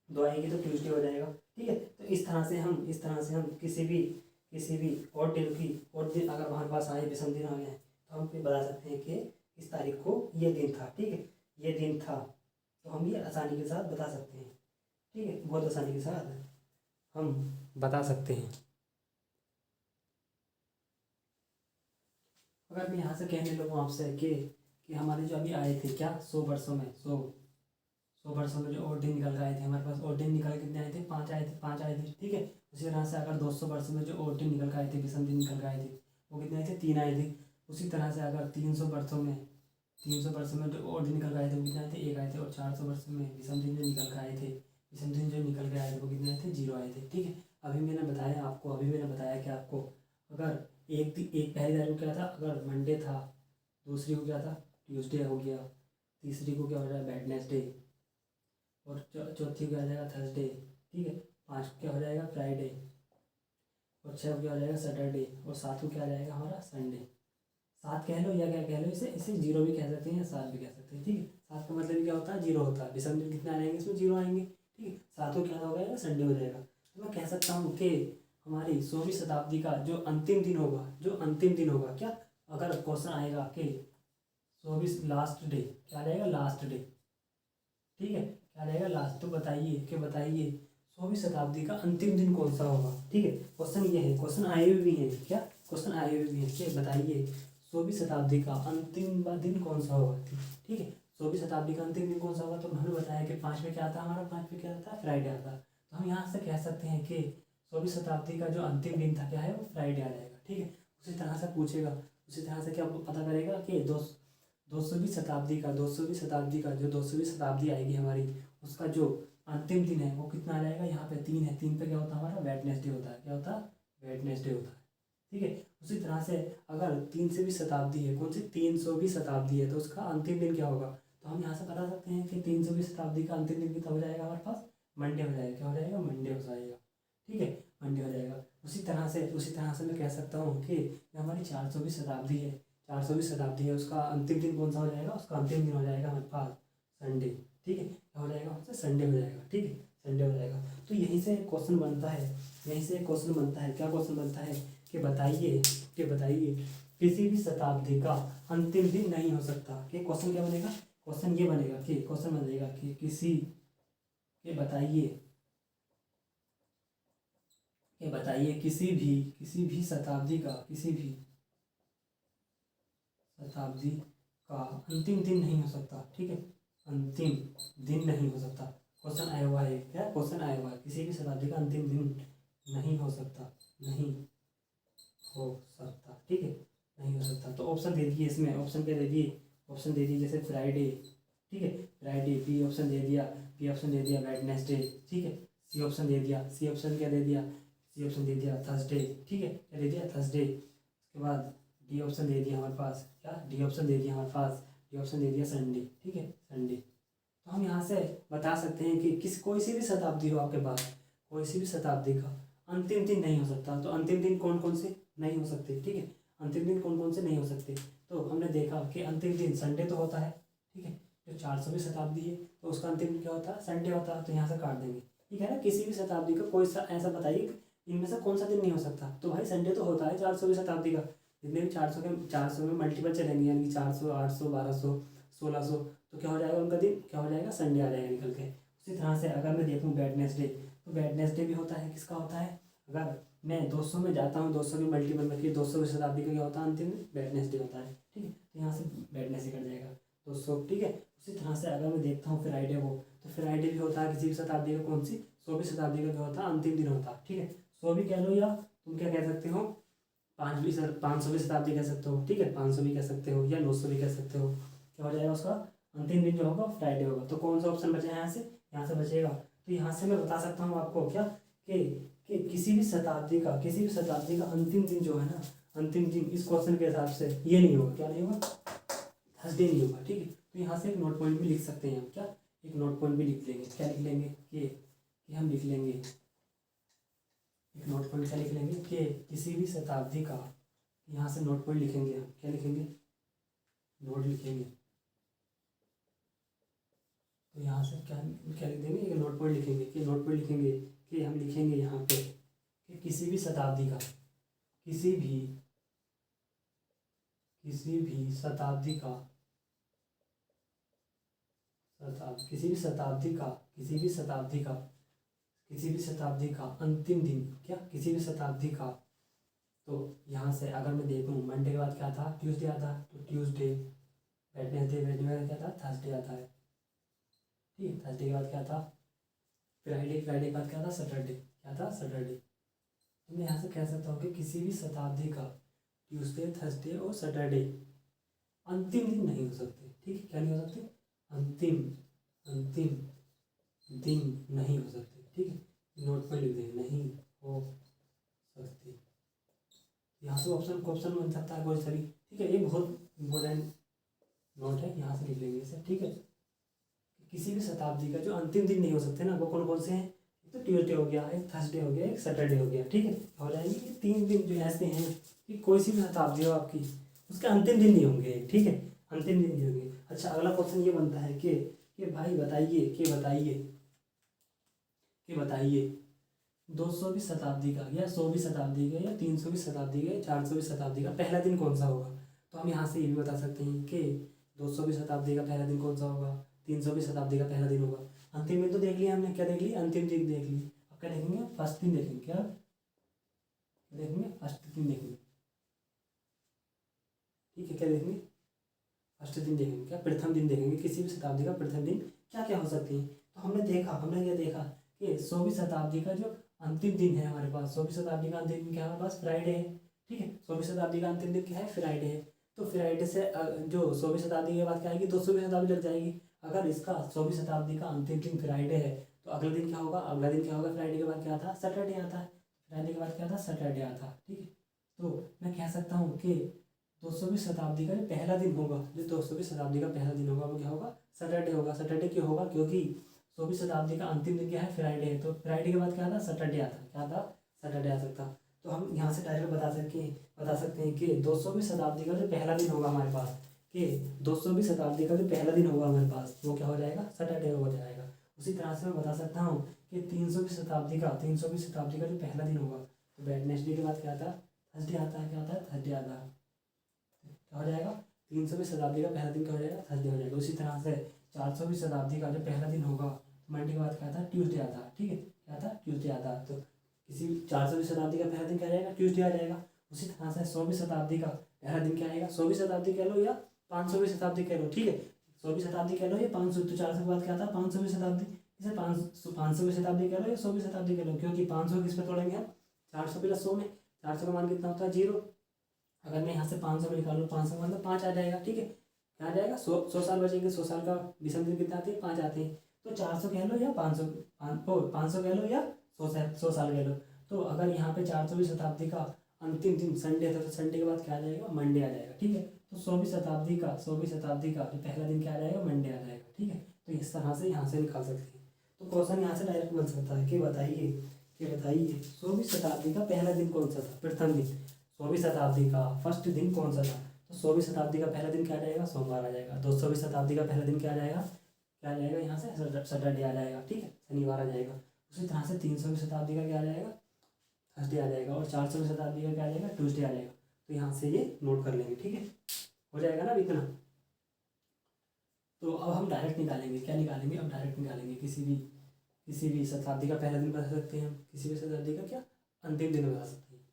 2 आएगी तो ट्यूसडे हो जाएगा, ठीक है। तो इस तरह से हम किसी भी और दिन की, और दिन अगर हमारे पास आए, विषम दिन आ गए हैं, तो हम फिर बता सकते हैं कि इस तारीख को ये दिन था, ठीक है, ये दिन था। तो हम ये आसानी के साथ बता सकते हैं, ठीक है, बहुत आसानी के साथ हम बता सकते हैं। अगर मैं यहाँ से कहने लगूँ आपसे कि हमारे जो अभी आए थे, क्या, 100 वर्षों में, 100 वर्षों में जो और दिन निकल के आए थे हमारे पास, और दिन निकल के कितने आए थे, 5 आए थे, 5 आए थे, ठीक है। उसी तरह से अगर 200 वर्षों में जो और दिन निकल के आए थे, विषम दिन निकल के आए थे, वो कितने आए थे, 3 आए थे। उसी तरह से अगर 300 वर्षों में जो और दिन निकल के आए थे वो कितने आए थे, 1 आए थे। और 400 वर्षों में विषम दिन जो निकल के आए थे, विषम दिन जो निकल के आए थे वो कितने आए थे, 0 आए थे, ठीक है। अभी मैंने बताया कि आपको अगर एक पहली तारीख को क्या था, अगर मंडे था, दूसरी को क्या था, ट्यूसडे हो गया, तीसरी को क्या हो जाएगा, वेडनेसडे, और चौथी को क्या हो जाएगा, थर्सडे, ठीक है। 5 को क्या हो जाएगा, फ्राइडे, और 6 को क्या हो जाएगा, सैटरडे, और 7 को क्या आ जाएगा हमारा, संडे। 7 कह लो या क्या कह लो, इसे इसे 0 भी कह सकते हैं या 7 भी कह सकते हैं, ठीक है। 7 का मतलब क्या होता है, 0 होता है, विषम दिन कितने आ जाएंगे, इसमें 0 आएंगे, ठीक है। 7 को क्या हो जाएगा, संडे हो जाएगा। तो मैं कह सकता हूँ कि हमारी 16वीं शताब्दी का जो अंतिम दिन होगा, क्या, अगर क्वेश्चन आएगा कि 24 लास्ट डे, क्या आ जाएगा, लास्ट डे, ठीक है, क्या रहेगा, लास्ट। तो बताइए 16वीं शताब्दी का अंतिम दिन कौन सा होगा। ठीक है, क्वेश्चन ये है, क्वेश्चन आए हुए भी हैं, क्या क्वेश्चन आए हुए भी हैं कि बताइए 16वीं शताब्दी का अंतिम दिन कौन सा होगा। ठीक है, 16वीं शताब्दी का अंतिम दिन कौन सा होगा। तो हमने बताया कि 5 में क्या आता है, हमारा 5 में क्या आता है, फ्राइडे आता है। तो हम यहाँ से कह सकते हैं कि 16वीं शताब्दी का जो अंतिम दिन था क्या है, वो फ्राइडे आ जाएगा। ठीक है, उसी तरह से पूछेगा, उसी तरह से क्या पता करेगा कि 200वीं शताब्दी का 200वीं शताब्दी आएगी हमारी, उसका जो अंतिम दिन है वो कितना आ जाएगा। यहाँ पे 3 है, 3 पे क्या होता है हमारा, वेडनेसडे होता है। क्या होता है, वेडनेसडे होता है। ठीक है, उसी तरह से अगर 300वीं शताब्दी है, कौन सी 300वीं शताब्दी है, तो उसका अंतिम दिन क्या होगा। तो हम यहाँ से बता सकते हैं कि 300वीं शताब्दी का अंतिम दिन कितना हो जाएगा हमारे पास, मंडे हो जाएगा। क्या हो जाएगा, मंडे हो जाएगा। ठीक है, मंडे हो जाएगा। उसी तरह से मैं कह सकता हूँ कि हमारी 400वीं शताब्दी है, 400वीं शताब्दी है, उसका अंतिम दिन कौन सा हो जाएगा, उसका अंतिम दिन हो जाएगा हमारे पास संडे। ठीक है, क्या हो जाएगा, हमसे संडे हो जाएगा। ठीक है, संडे हो जाएगा। तो यहीं से क्वेश्चन बनता है, क्या क्वेश्चन बनता है कि बताइए किसी भी शताब्दी का अंतिम दिन नहीं हो सकता। कि क्वेश्चन क्या बनेगा, क्वेश्चन ये बनेगा कि बताइए किसी भी शताब्दी का अंतिम दिन नहीं हो सकता। ठीक है, अंतिम दिन नहीं हो सकता। क्वेश्चन आया हुआ है, क्या क्वेश्चन आया हुआ है, किसी भी शताब्दी का अंतिम दिन नहीं हो सकता। ठीक है, नहीं हो सकता। तो ऑप्शन दे दिए इसमें, ऑप्शन क्या दे दिए, जैसे फ्राइडे। ठीक है, फ्राइडे। बी ऑप्शन दे दिया वेडनेसडे। ठीक है, सी ऑप्शन दे दिया, थर्सडे। ठीक है, क्या दे दिया, थर्सडे। उसके बाद डी ऑप्शन दे दिया हमारे पास, डी ऑप्शन दे दिया संडे। ठीक है, संडे। तो हम यहाँ से बता सकते हैं कि कोई सी भी शताब्दी हो आपके पास, कोई सी भी शताब्दी का अंतिम दिन नहीं हो सकता। तो अंतिम दिन कौन कौन से नहीं हो सकते। ठीक है, अंतिम दिन कौन कौन से नहीं हो सकते। तो हमने देखा कि अंतिम दिन संडे तो होता है। ठीक है, जो 400वीं शताब्दी है तो उसका अंतिम दिन क्या होता है, संडे होता है। तो यहाँ से काट देंगे। ठीक है ना, किसी भी शताब्दी का कोई सा ऐसा बताइए इनमें से कौन सा दिन नहीं हो सकता। तो भाई संडे तो होता है 400वीं शताब्दी का। जितने भी 400 में मल्टीपल चलेंगे, यानी कि 400, 800, 1200, 1600, तो क्या हो जाएगा उनका दिन, क्या हो जाएगा, संडे आ जाएगा निकल के। उसी तरह से अगर मैं देखूँ वेडनेसडे, तो वेडनेसडे भी होता है, किसका होता है। अगर मैं 200 में जाता हूँ, 200 के मल्टीपल में, कि 200वीं शताब्दी का क्या होता है, अंतिम वेडनेसडे होता है। ठीक है, तो यहाँ से वेडनेसडे कट जाएगा 200। ठीक है, उसी तरह से अगर मैं देखता हूँ फ्राइडे को, तो फ्राइडे भी होता है किसी भी शताब्दी का, कौन सी, 100वीं शताब्दी का क्या होता है, अंतिम दिन होता है। ठीक है, 100 भी कह लो, या तुम क्या कह सकते हो, 500वीं शताब्दी कह सकते हो। ठीक है, 500 भी कह सकते हो, या 900 भी कह सकते हो। क्या हो जाएगा उसका अंतिम दिन जो होगा फ्राइडे होगा। तो कौन सा ऑप्शन बचेगा यहाँ से बचेगा। तो यहाँ से मैं बता सकता हूँ आपको क्या कि किसी भी शताब्दी का अंतिम दिन जो है ना, अंतिम दिन इस क्वेश्चन के हिसाब से ये नहीं होगा। क्या नहीं होगा, थर्सडे नहीं होगा। ठीक है, तो यहाँ से एक नोट पॉइंट भी लिख सकते हैं हम। क्या, एक नोट पॉइंट भी लिख लेंगे। क्या लिख लेंगे कि हम लिख लेंगे एक नोट पॉइंट। क्या लिख लेंगे कि किसी भी शताब्दी का, यहाँ से नोट पॉइंट लिखेंगे हम। क्या लिखेंगे, नोट लिखेंगे। तो यहाँ से क्या लिख देंगे, एक नोट पॉइंट लिखेंगे कि हम लिखेंगे यहाँ पे कि किसी भी शताब्दी का अंतिम दिन, क्या किसी भी शताब्दी का। तो यहाँ से अगर मैं देखूँ, मंडे के बाद क्या था, ट्यूसडे आता है। तो ट्यूसडे, वेडनेसडे क्या था, थर्सडे आता है। ठीक है, थर्सडे के बाद क्या था, फ्राइडे के बाद क्या था, सैटरडे। क्या था, सैटरडे। तो मैं यहाँ से कह सकता हूँ कि किसी भी शताब्दी का ट्यूसडे, थर्सडे और सैटरडे अंतिम दिन नहीं हो सकते। ठीक है, क्या नहीं हो सकते, अंतिम दिन नहीं हो सकते। ठीक है, नोट पर लिख दें, नहीं हो सकते। यहाँ से ऑप्शन बन सकता है कोई सभी। ठीक है, ये बहुत इम्पोर्टेंट नोट है, यहाँ से लिख लेंगे इसे। ठीक है, किसी भी शताब्दी का जो अंतिम दिन नहीं हो सकते ना, वो कौन कौन से हैं, एक तो ट्यूसडे हो गया, एक थर्सडे हो गया, एक सैटरडे हो गया। ठीक है, हो जाएंगे ये 3 दिन जो ऐसे हैं कि कोई सी भी शताब्दी हो आपकी, उसके अंतिम दिन नहीं होंगे। ठीक है, अंतिम दिन नहीं होंगे। अच्छा, अगला क्वेश्चन ये बनता है कि भाई बताइए 200वीं शताब्दी का, या 100वीं शताब्दी का, या 300वीं शताब्दी का, या 400वीं शताब्दी का पहला दिन कौन सा होगा। तो हम यहाँ से ये भी बता सकते हैं कि 200वीं शताब्दी का पहला दिन कौन सा होगा, 300वीं शताब्दी का पहला दिन होगा। अंतिम दिन तो देख लिया हमने, क्या देख लिया, अंतिम दिन देख ली। क्या देखेंगे, फर्स्ट दिन देखेंगे, क्या देखेंगे, फर्स्ट दिन देखेंगे, ठीक है, क्या देखेंगे, फर्स्ट दिन देखेंगे, क्या प्रथम दिन देखेंगे, किसी भी शताब्दी का प्रथम दिन क्या क्या हो सकती है। तो हमने क्या देखा कि 16वीं शताब्दी का जो अंतिम दिन है हमारे पास, 16वीं शताब्दी का अंतिम दिन क्या है हमारे पास, फ्राइडे है, ठीक है, 16वीं शताब्दी का अंतिम दिन क्या है, फ्राइडे है। तो फ्राइडे से जो 16वीं शताब्दी के बाद क्या आएगी, 200वीं शताब्दी लग जाएगी। अगर इसका 16वीं शताब्दी का अंतिम दिन फ्राइडे है तो अगला दिन क्या होगा, अगला दिन क्या होगा, फ्राइडे के बाद क्या आता है, सैटरडे आता है, फ्राइडे के बाद क्या आता है, सैटरडे आता है, ठीक है। तो मैं कह सकता हूँ कि 200वीं शताब्दी का जो पहला दिन होगा, जो 200वीं शताब्दी का पहला दिन होगा वो क्या होगा, सैटरडे होगा। सैटरडे क्यों होगा, क्योंकि 16वीं शताब्दी का अंतिम दिन क्या है, फ्राइडे है, तो फ्राइडे के बाद क्या आता, सैटरडे आता, क्या आता, सैटरडे आ सकता। तो हम यहाँ से डायरेक्ट बता सकते हैं कि 200वीं शताब्दी का जो पहला दिन होगा हमारे पास, कि 200वीं शताब्दी का जो पहला दिन होगा हमारे पास वो क्या हो जाएगा, सैटरडे हो जाएगा। उसी तरह से मैं बता सकता हूँ कि 300वीं शताब्दी का जो पहला दिन होगा तो वेडनेसडे के बाद क्या आता है, थर्सडे आता है, क्या आता है, थर्सडे आता है, क्या हो जाएगा, 300वीं शताब्दी का पहला दिन क्या हो जाएगा, थर्सडे हो जाएगा। उसी तरह से 400वीं शताब्दी का जो पहला दिन होगा मंडे के बाद क्या आता है, ट्यूसडे आता है, ठीक है, क्या आता है, ट्यूसडे आता है। तो किसी 400वीं शताब्दी का पहला दिन क्या जाएगा, ट्यूसडे आ जाएगा। उसी तरह से 100वीं शताब्दी का पहला दिन क्या आएगा, 100वीं शताब्दी कह लो या 500वीं शताब्दी कह लो, ठीक है, 100वीं शताब्दी कह लो या 500, तो 400 के बाद क्या आता है, 500वीं शताब्दी, इसे 500वीं शताब्दी कह लो या 100वीं शताब्दी कह लो, क्योंकि 500 किस पे तोड़ेंगे हम, 400 प्लस 100 में, 400 का मान कितना होता है, 0। अगर मैं यहाँ से 500 में निकालूँ, 500 मतलब 5 आ जाएगा, ठीक है, क्या आ जाएगा, 100 साल बचेंगे, 100 साल का विषम दिन कितना आते हैं, 5 आते हैं। तो 400 कह लो या 500 कह लो या 100 साल कह लो। तो अगर यहाँ पे 400वीं शताब्दी का अंतिम दिन संडे था तो संडे के बाद क्या आ जाएगा, मंडे आ जाएगा, ठीक है। तो 100वीं शताब्दी का जो पहला दिन क्या आ जाएगा, मंडे आ जाएगा, ठीक है। तो इस तरह से यहाँ से निकाल सकते हैं। तो क्वेश्चन यहाँ से डायरेक्ट बन सकता है कि बताइए 100वीं शताब्दी का पहला दिन कौन सा था, प्रथम दिन 100वीं शताब्दी का फर्स्ट दिन कौन सा था। तो 100वीं शताब्दी का पहला दिन क्या आ जाएगा, सोमवार आ जाएगा। 200वीं शताब्दी का पहला दिन क्या आ जाएगा, यहाँ से सैटरडे आ जाएगा, ठीक है, शनिवार आ जाएगा। उसी तरह से 300वीं शताब्दी का क्या आ जाएगा, थर्सडे आ जाएगा। और 400वीं शताब्दी का क्या आ जाएगा, ट्यूसडे आ जाएगा। तो यहाँ से ये नोट कर लेंगे, ठीक है, हो जाएगा ना इतना। तो अब हम डायरेक्ट निकालेंगे, क्या निकालेंगे, अब डायरेक्ट निकालेंगे किसी भी शताब्दी का पहला दिन बता सकते हैं हम, किसी भी शताब्दी का क्या अंतिम दिन बता सकते हैं।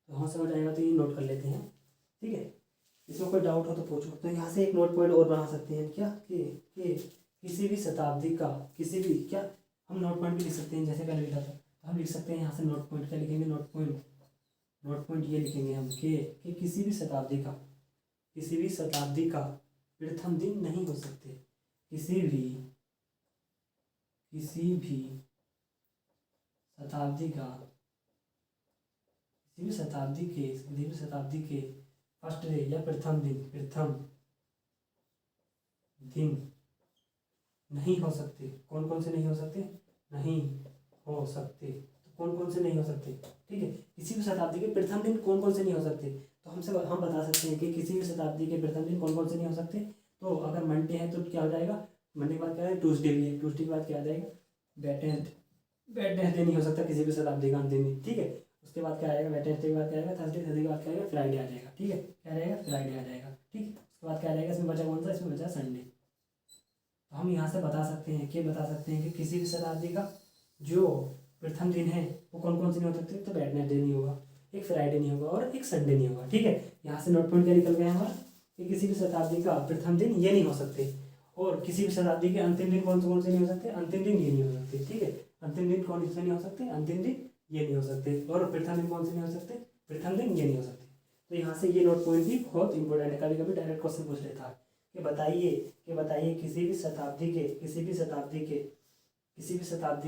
तो वहाँ समझ आएगा, तो ये नोट कर लेते हैं, ठीक है। इसमें कोई डाउट हो तो पूछो। तो यहाँ से एक नोट पॉइंट और बना सकते हैं, क्या कि किसी भी शताब्दी का क्या हम नोट पॉइंट भी लिख सकते हैं, जैसे पहले लिखा था। तो हम लिख सकते हैं यहाँ से नोट पॉइंट, क्या लिखेंगे, नोट पॉइंट ये लिखेंगे हम कि किसी भी शताब्दी का प्रथम दिन नहीं हो सकते, किसी भी शताब्दी के फर्स्ट डे या प्रथम दिन नहीं हो सकते। कौन कौन से नहीं हो सकते, नहीं हो सकते, तो कौन कौन से नहीं हो सकते, ठीक है। किसी भी शताब्दी के प्रथम दिन कौन कौन से नहीं हो सकते, तो हम बता सकते हैं कि किसी भी शताब्दी के प्रथम दिन कौन कौन से नहीं हो सकते। तो अगर मंडे है तो क्या हो जाएगा, मंडे के बाद क्या है, ट्यूसडे भी है, ट्यूसडे के बाद क्या आ जाएगा, वेडनेसडे नहीं हो सकता किसी भी शताब्दी का अंतिम दिन, ठीक है। उसके बाद क्या आएगा, वेडनेसडे के बाद क्या आएगा, थर्सडे के बाद क्या आएगा, फ्राइडे आ जाएगा, ठीक है, क्या रहेगा, फ्राइडे आ जाएगा, ठीक। उसके बाद क्या रहेगा, इसमें बचा कौन सा, इसमें बचा संडे। तो हम यहाँ से बता सकते हैं कि किसी भी शताब्दी का जो प्रथम दिन है वो कौन कौन से नहीं हो सकते। तो वेडनेसडे नहीं होगा, एक फ्राइडे नहीं होगा और एक संडे नहीं होगा, ठीक है। यहाँ से नोट पॉइंट क्या निकल गया हमारा कि किसी भी शताब्दी का प्रथम दिन ये नहीं हो सकते, और किसी भी शताब्दी के अंतिम दिन कौन से नहीं हो सकते, अंतिम दिन ये नहीं हो सकते, ठीक है। अंतिम दिन कौन से नहीं हो सकते, अंतिम दिन ये नहीं हो सकते, और प्रथम दिन कौन से नहीं हो सकते, प्रथम दिन ये नहीं हो सकते। तो यहाँ से ये नोट पॉइंट भी बहुत इंपॉर्टेंट है, कभी कभी डायरेक्ट क्वेश्चन पूछ लेता है कि बताइए किसी भी शताब्दी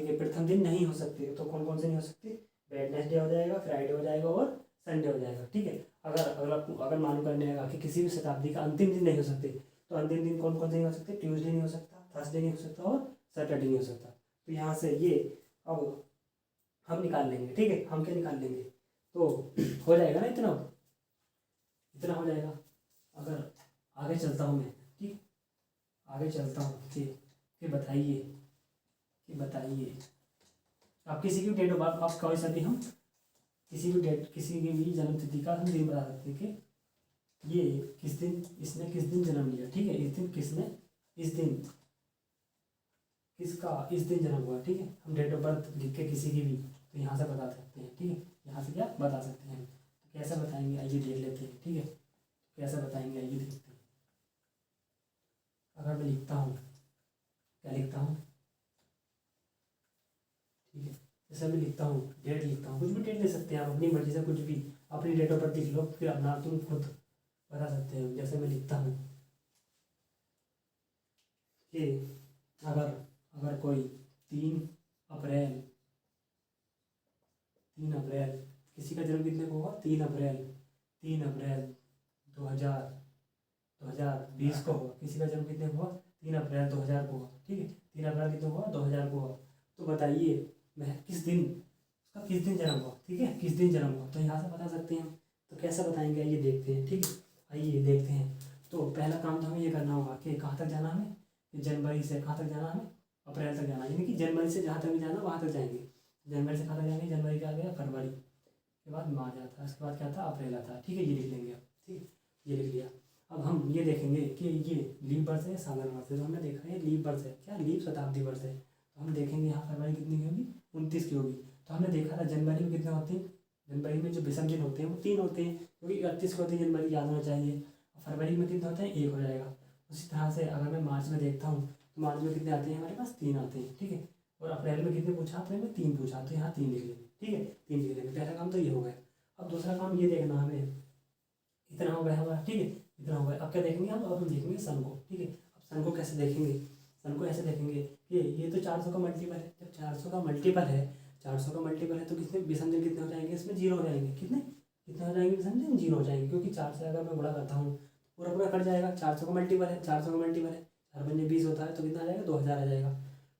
के प्रथम दिन नहीं हो सकते। तो कौन कौन से नहीं हो सकते, वेडनेसडे हो जाएगा, फ्राइडे हो जाएगा और संडे हो जाएगा, ठीक है। अगर मालूम करने आएगा कि किसी भी शताब्दी का अंतिम दिन नहीं हो सकते, तो अंतिम दिन कौन कौन से नहीं हो सकते, ट्यूसडे नहीं हो सकता, थर्सडे नहीं हो सकता और सैटरडे नहीं हो सकता। तो यहाँ से ये अब हम निकाल लेंगे, ठीक है। हम क्या निकाल लेंगे, तो हो जाएगा ना, इतना हो जाएगा। अगर आगे चलता हूँ मैं, ठीक, आगे चलता हूँ कि बताइए आप किसी की डेट ऑफ बर्थ, आप कोई सा भी हम किसी की भी जन्म तिथि का हम दिन बता सकते हैं कि ये इसने किस दिन जन्म लिया, ठीक है। इस दिन किसका इस दिन जन्म हुआ, ठीक है। हम डेट ऑफ बर्थ लिख के किसी की भी तो यहाँ से बता सकते हैं, ठीक है। यहाँ से क्या बता सकते हैं, तो कैसे बताएंगे आइए देख लेते हैं, ठीक है। कैसे बताएंगे आइए देखते हैं। अगर मैं लिखता हूँ, क्या लिखता हूँ, ठीक है। जैसे मैं लिखता हूँ डेट लिखता हूँ, कुछ भी डेट ले सकते हैं आप अपनी मर्जी से, कुछ भी अपनी डेट ऑफ बर्थ लिख लो, फिर अपना तुम खुद बता सकते हो। जैसे मैं लिखता हूँ कि अगर अगर कोई 3 अप्रैल 3 अप्रैल किसी का जन्म कितने को हुआ, 3 अप्रैल 2020 को हुआ, किसी का जन्म कितने को हुआ, 3 अप्रैल 2000 को हुआ, ठीक है। 3 अप्रैल कितने को हुआ, 2000 को हुआ। तो बताइए मैं किस दिन, उसका किस दिन जन्म हुआ, ठीक है, किस दिन जन्म हुआ, तो यहाँ से बता सकते हैं हम। तो कैसे बताएंगे आइए देखते हैं, ठीक है। आइए देखते हैं। तो पहला काम तो हमें ये करना होगा कि कहाँ तक जाना हमें, कि जनवरी से कहाँ तक जाना हमें, अप्रैल तक जाना, यानी कि जनवरी से जहाँ तक भी जाना वहाँ तक जाएंगे। जनवरी से कहाँ तक जाएंगे, जनवरी का आ गया फरवरी, के बाद मार्च आता है, उसके बाद क्या था, अप्रैल आता है, ठीक है। ये लिख लेंगे अब, ठीक है, ये लिख लिया। अब हम ये देखेंगे कि ये लीप वर्ष है साधारण वर्ष है, तो हमने देखा है लीप वर्ष है, क्या लीप शताब्दी वर्ष है। तो हम देखेंगे यहाँ फरवरी कितनी की होगी, 29 की होगी। तो हमने देखा था जनवरी में कितने होते हैं, जनवरी में जो विषम दिन होते हैं वो 3 होते हैं, क्योंकि 31 को होती है जनवरी, याद होना चाहिए। फरवरी में कितने होते हैं, 1 हो जाएगा। उसी तरह से अगर मैं मार्च में देखता हूँ तो मार्च में कितने आते हैं हमारे पास, 3 आते हैं, ठीक है। और अप्रैल में कितने पूछा, अप्रैल में 3 पूछा, तो यहाँ 3 लिख लेंगे, ठीक है, 3 लिख लेंगे। पहला काम तो ये हो गया। अब दूसरा काम ये देखना हमें, इतना हो गया हमारा, ठीक है, इतना हो गया। अब क्या देखेंगे हम, अब हम देखेंगे सन को, ठीक है। अब सन को कैसे देखेंगे, सन को ऐसे देखेंगे कि ये तो 400 का मल्टीपल है, जब 400 का मल्टीपल है, 400 का मल्टीपल है तो कितने विषम दिन कितने हो जाएंगे, इसमें 0 हो जाएंगे, कितने कितने हो जाएंगे विषम दिन, 0 हो जाएंगे, क्योंकि 4 से अगर मैं गुणा करता हूँ पूरा पूरा कट जाएगा। 400 का मल्टीपल है, 400 का मल्टीपल है, 4×5 होता है, तो कितना आ जाएगा, 2000 आ जाएगा।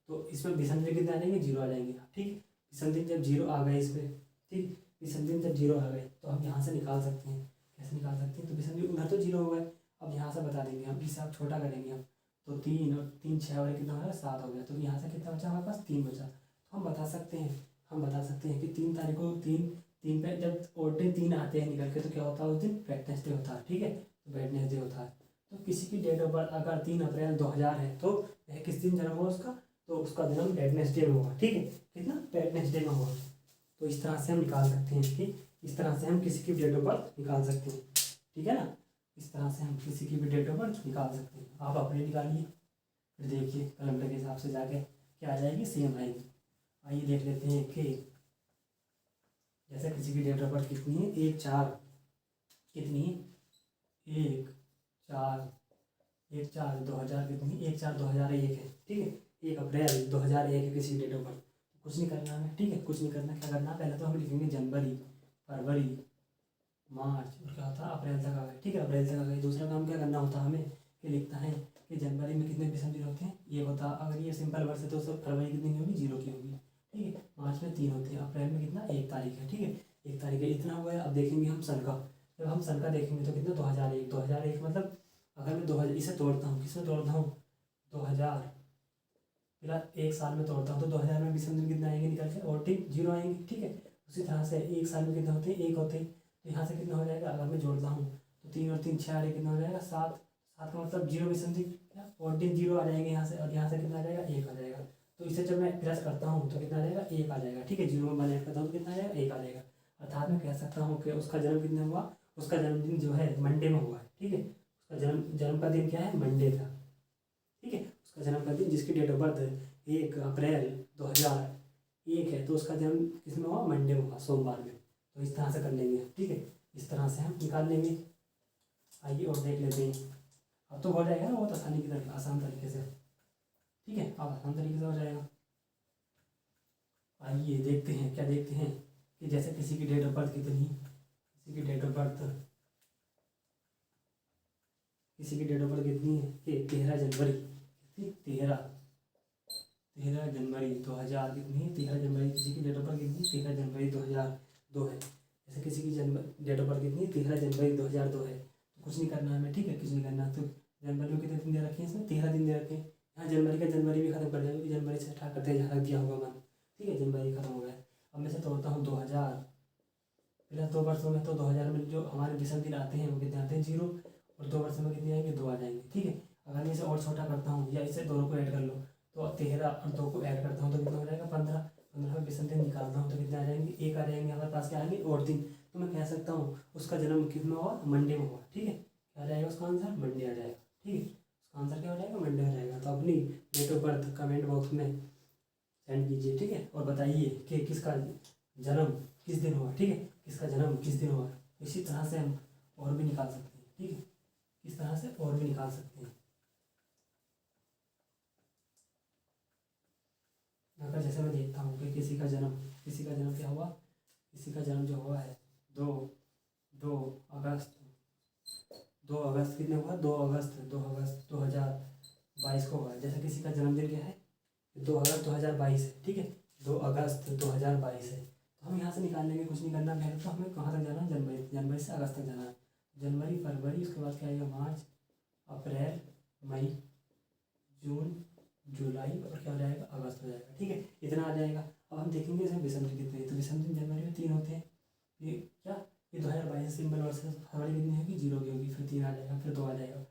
तो इसमें विषम दिन कितने आ जाएंगे, 0 आ जाएंगे, ठीक। विषम दिन जब 0 आ गए इसमें, ठीक, विषम दिन जब 0 आ गए तो हम यहाँ से निकाल सकते हैं। कैसे निकाल सकते हैं, तो विषम दिन उधर तो 0 हो गए, अब यहाँ से बता देंगे हम, इससे आप छोटा करेंगे हम, तो 3 और 3 6 और कितना हो गया, 7 हो गया। तो यहाँ से कितना बचा हमारे पास, 3 बचा। तो हम बता सकते हैं कि 3 तारीख को 3 पे जब और दिन 3 आते हैं निकल के, तो क्या होता है उस दिन, वेडनेसडे होता है, ठीक है, तो वेडनेसडे होता है। तो किसी की डेट ऑफ बर्थ अगर 3 अप्रैल 2000 है तो यह किस दिन जन्म हुआ उसका, तो उसका जन्म वेडनेसडे में हुआ, ठीक है, कितना, वेडनेसडे में हुआ। तो इस तरह से हम निकाल सकते हैं कि इस तरह से हम किसी की डेट ऑफ बर्थ निकाल सकते हैं, ठीक है ना। इस तरह से हम किसी की भी डेट ऑफ बर्थ निकाल सकते हैं। आप अपने निकालिए, फिर देखिए कैलेंडर के हिसाब से जाके क्या आ जाएगी, सेम आएगी। आइए देख लेते हैं कि जैसे किसी की डेट ऑफ बर्थ कितनी है, 1/4 कितनी है, 1/4 कितनी, 1/4 2001 है, ठीक है। 1 अप्रैल 2001 है किसी डेट ऑफ बर्थ। कुछ नहीं करना हमें, ठीक है, कुछ नहीं करना। क्या करना, पहले तो हम लिखेंगे जनवरी, फरवरी, मार्च, और क्या होता है, अप्रैल तक आ गए, ठीक है, अप्रैल तक आ गए। दूसरा काम क्या करना होता है हमें, कि लिखता है कि जनवरी में कितने विषम दिन होते हैं, ये होता, अगर ये सिंपल वर्ष है तो फरवरी कितनी की होगी, 0 की होगी, ठीक है। मार्च में 3 होते हैं, अप्रैल में कितना, 1 तारीख है, ठीक है, 1 तारीख है, इतना हुआ है। अब देखेंगे हम सन का, जब हम सन का देखेंगे तो कितना, 2001 मतलब अगर मैं 2000 इसे तोड़ता हूँ, किसमें तोड़ता हूँ, 2000 फिलहाल 1 साल में तोड़ता हूँ, तो 2000 में विषम दिन कितने आएंगे निकल के, और 0 आएंगे, ठीक है। उसी तरह से 1 साल में कितने होते हैं, 1 होते हैं, तो यहाँ से कितना हो जाएगा, अगर मैं जोड़ता हूँ तो 3 और 3 6 कितना हो जाएगा, 7, 7 का मतलब 0 विषम दिन, क्या, और 0 आ जाएंगे यहाँ से, और यहाँ से कितना आ जाएगा, 1 आ जाएगा। तो इसे जब मैं प्लस करता हूँ तो कितना आ जाएगा, 1 आ जाएगा, ठीक है। 0 में माइनस करता हूँ तो कितना आ जाएगा, 1 आ जाएगा। अर्थात मैं कह सकता हूँ कि उसका जन्म कितने हुआ, उसका जन्मदिन जो है मंडे में हुआ है, ठीक है। उसका जन्म का दिन क्या है, मंडे था, ठीक है। उसका जन्म का दिन, जिसकी डेट ऑफ बर्थ 1 अप्रैल 2001 है, तो उसका जन्म किस में हुआ, मंडे में हुआ, सोमवार में। तो इस तरह से कर लेंगे, ठीक है, इस तरह से हम निकाल लेंगे। आइए और देख लेते हैं। अब तो हो जाएगा ना बहुत आसानी की तरह, आसान तरीके से, ठीक है, अब आसान तरीके से हो जाएगा। आइए देखते हैं, क्या देखते हैं कि जैसे किसी की डेट ऑफ बर्थ कितनी, किसी की डेट ऑफ बर्थ कितनी है कि 13 जनवरी, कितनी, 13 जनवरी 2000 कितनी है, 13 जनवरी किसी की डेट ऑफ बर्थ कितनी, 13 जनवरी 2002 है। जैसे किसी की डेट ऑफ बर्थ कितनी है, 13 जनवरी 2002 है। तो कुछ नहीं करना हमें, ठीक है, कुछ नहीं करना। तो जनवरी में कितने दिन दे रखे हैं, इसमें 13 दिन दे रखे हैं। यहाँ जनवरी का जनवरी भी खत्म कर दिया, क्योंकि जनवरी से स्टार्ट करते हैं जहाँ दिया होगा मन, ठीक है, जनवरी खत्म हो गया। अब मैं से तोड़ता हूँ 2000, फिलहाल 2 वर्षों में, तो 2000 में जो हमारे विषम दिन आते हैं वो कितने आते हैं, 0, और 2 वर्षों में कितने आएंगे, 2 आ जाएंगे, ठीक है। अगर मैं इसे और छोटा करता हूँ, या इसे दोनों को ऐड कर लो, तो 13 और 2 को ऐड करता हूँ तो कितना हो जाएगा 15। 15 में विषम दिन निकालता हूँ तो कितने आ जाएंगे, 1 आ जाएंगे हमारे पास, क्या आएंगे और दिन। तो मैं कह सकता हूँ उसका जन्म कितना हुआ, मंडे में हुआ। ठीक है, क्या आ जाएगा उसका आंसर, मंडे आ जाएगा। ठीक है, उसका आंसर क्या हो जाएगा, मंडे हो जाएगा। तो अपनी date of birth comment box में सेंड कीजिए। ठीक है, और बताइए कि किसका जन्म किस दिन हुआ। ठीक है, किसका जन्म किस दिन हुआ। इसी तरह से हम और भी निकाल सकते हैं। ठीक है, इस तरह से और भी निकाल सकते हैं। अगर जैसे मैं देखता हूँ कि किसी का जन्म क्या हुआ, किसी का जन्म जो हुआ है 2 अगस्त कितने हुआ, 2 अगस्त 2022 को हुआ है। जैसे किसी का जन्मदिन क्या है, 2 अगस्त 2022 है। ठीक है, 2 अगस्त 2022 है। तो हम यहाँ से निकाल लेंगे, कुछ नहीं करना। पहले तो हमें कहाँ तक जाना है, जनवरी से अगस्त तक जाना है। जनवरी, फरवरी, उसके बाद क्या आएगा, मार्च, अप्रैल, मई, जून, जुलाई, और क्या हो जाएगा, अगस्त हो जाएगा। ठीक है, इतना आ जाएगा। अब हम देखेंगे इसमें विषम दिन कितने हैं। तो विषम दिन जनवरी में 3 होते हैं। ये क्या, ये 2022 सिंपल वर्सेस फरवरी कितनी होगी, 0 की होगी। फिर 3 आ जाएगा, फिर 2 आ जाएगा,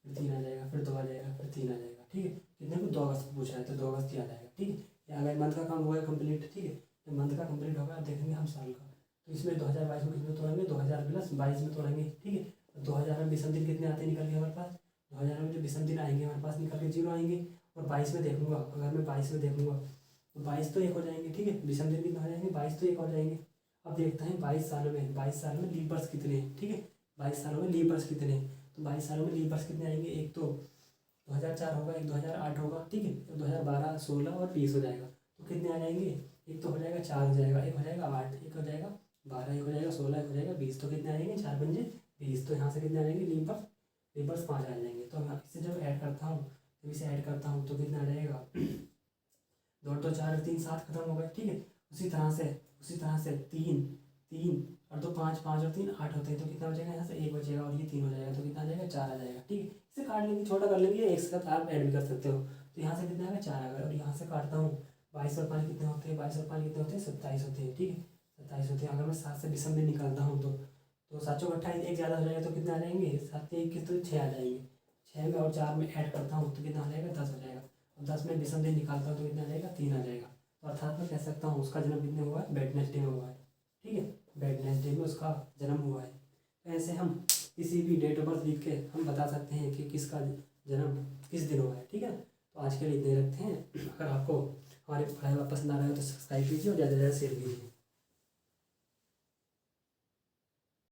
फिर 3 आ जाएगा, फिर 2 आ जाएगा, फिर 3 आ जाएगा। ठीक है, कितने को, 2 अगस्त को पूछा है तो 2 अगस्त ही आ जाएगा। ठीक है, ये अगर मंथ का काम हुआ है कंप्लीट। ठीक है, जब मंथ का कंप्लीट होगा अब देखेंगे हम साल का। तो इसमें 2022 को कितने तोड़ेंगे, 2000 प्लस 22 में तोड़ेंगे। ठीक है, तो 2000 में विषम दिन कितने आते हैं निकल के हमारे पास, 2000 में जो विषम दिन आएंगे हमारे पास निकल के 0 आएंगे। और 22 में देखूंगा, अगर मैं 22 में देखूंगा तो 22 तो 1 हो जाएंगे। ठीक है, विषम दिन कितने हो जाएंगे, 22 तो 1 हो जाएंगे। अब देखते हैं 22 सालों में लीप वर्ष कितने हैं। ठीक है, 22 सालों में लीप वर्ष कितने हैं। तो 22 सालों में लीप वर्ष कितने आएंगे, एक तो 2004 होगा, एक 2008 होगा। ठीक है, तो 2012, 16 और 20 हो जाएगा। तो कितने आ जाएंगे, एक तो हो जाएगा 4 हो जाएगा, एक हो जाएगा 8, एक हो जाएगा 12, एक हो जाएगा 16, एक हो जाएगा 20। तो कितने आ जाएंगे, 4 पंजे 20। तो यहाँ से कितने आ जाएंगे, लीप वर्ष 5 आ जाएंगे। तो मैं इससे जब ऐड करता हूँ, जब इसे ऐड करता हूँ तो कितना आ जाएगा, 2 और 2 4 और 3 7 खत्म हो गए। ठीक है, उसी तरह से 3 और 2 5, 5 और 3 8 होते हैं। तो कितना बचेगा, यहाँ से 1 बचेगा और ये 3 हो जाएगा। तो कितना आ जाएगा, 4 आ जाएगा। ठीक है, इसे काट लेंगे, छोटा कर लेंगे, एक साथ आप ऐड भी कर सकते हो। तो यहाँ से कितना आएगा, 4 आ गया। और यहाँ से काटता हूँ, 22 और 5 कितने होते हैं, 22 और 5 कितने होते हैं, 27 होते हैं। ठीक है, 27 होते हैं। अगर मैं 7 से विषम दिन निकालता हूँ तो 7 चौक 28, एक ज़्यादा हो जाएगा तो कितने आ जाएंगे, 7 के 1 के तो 6 आ जाएंगे। 6 में और 4 में ऐड करता हूँ तो कितना आ जाएगा, 10 हो जाएगा। और 10 में विषम दिन निकालता हूँ तो कितना आ जाएगा, 3 आ जाएगा। तो अर्थात मैं कह सकता हूँ उसका जन्म कितने हुआ है, वेडनेसडे में हुआ है। ठीक है, वेडनेसडे में उसका जन्म हुआ है। तो ऐसे हम किसी भी डेट ऑफ बर्थ लिख के हम बता सकते हैं कि किसका जन्म किस दिन हुआ है। ठीक है, तो आज के लिए इतने रखते हैं। अगर आपको हमारे पढ़ाई पसंद आ रहा है तो सब्सक्राइब कीजिए और ज़्यादा से ज़्यादा शेयर कीजिए।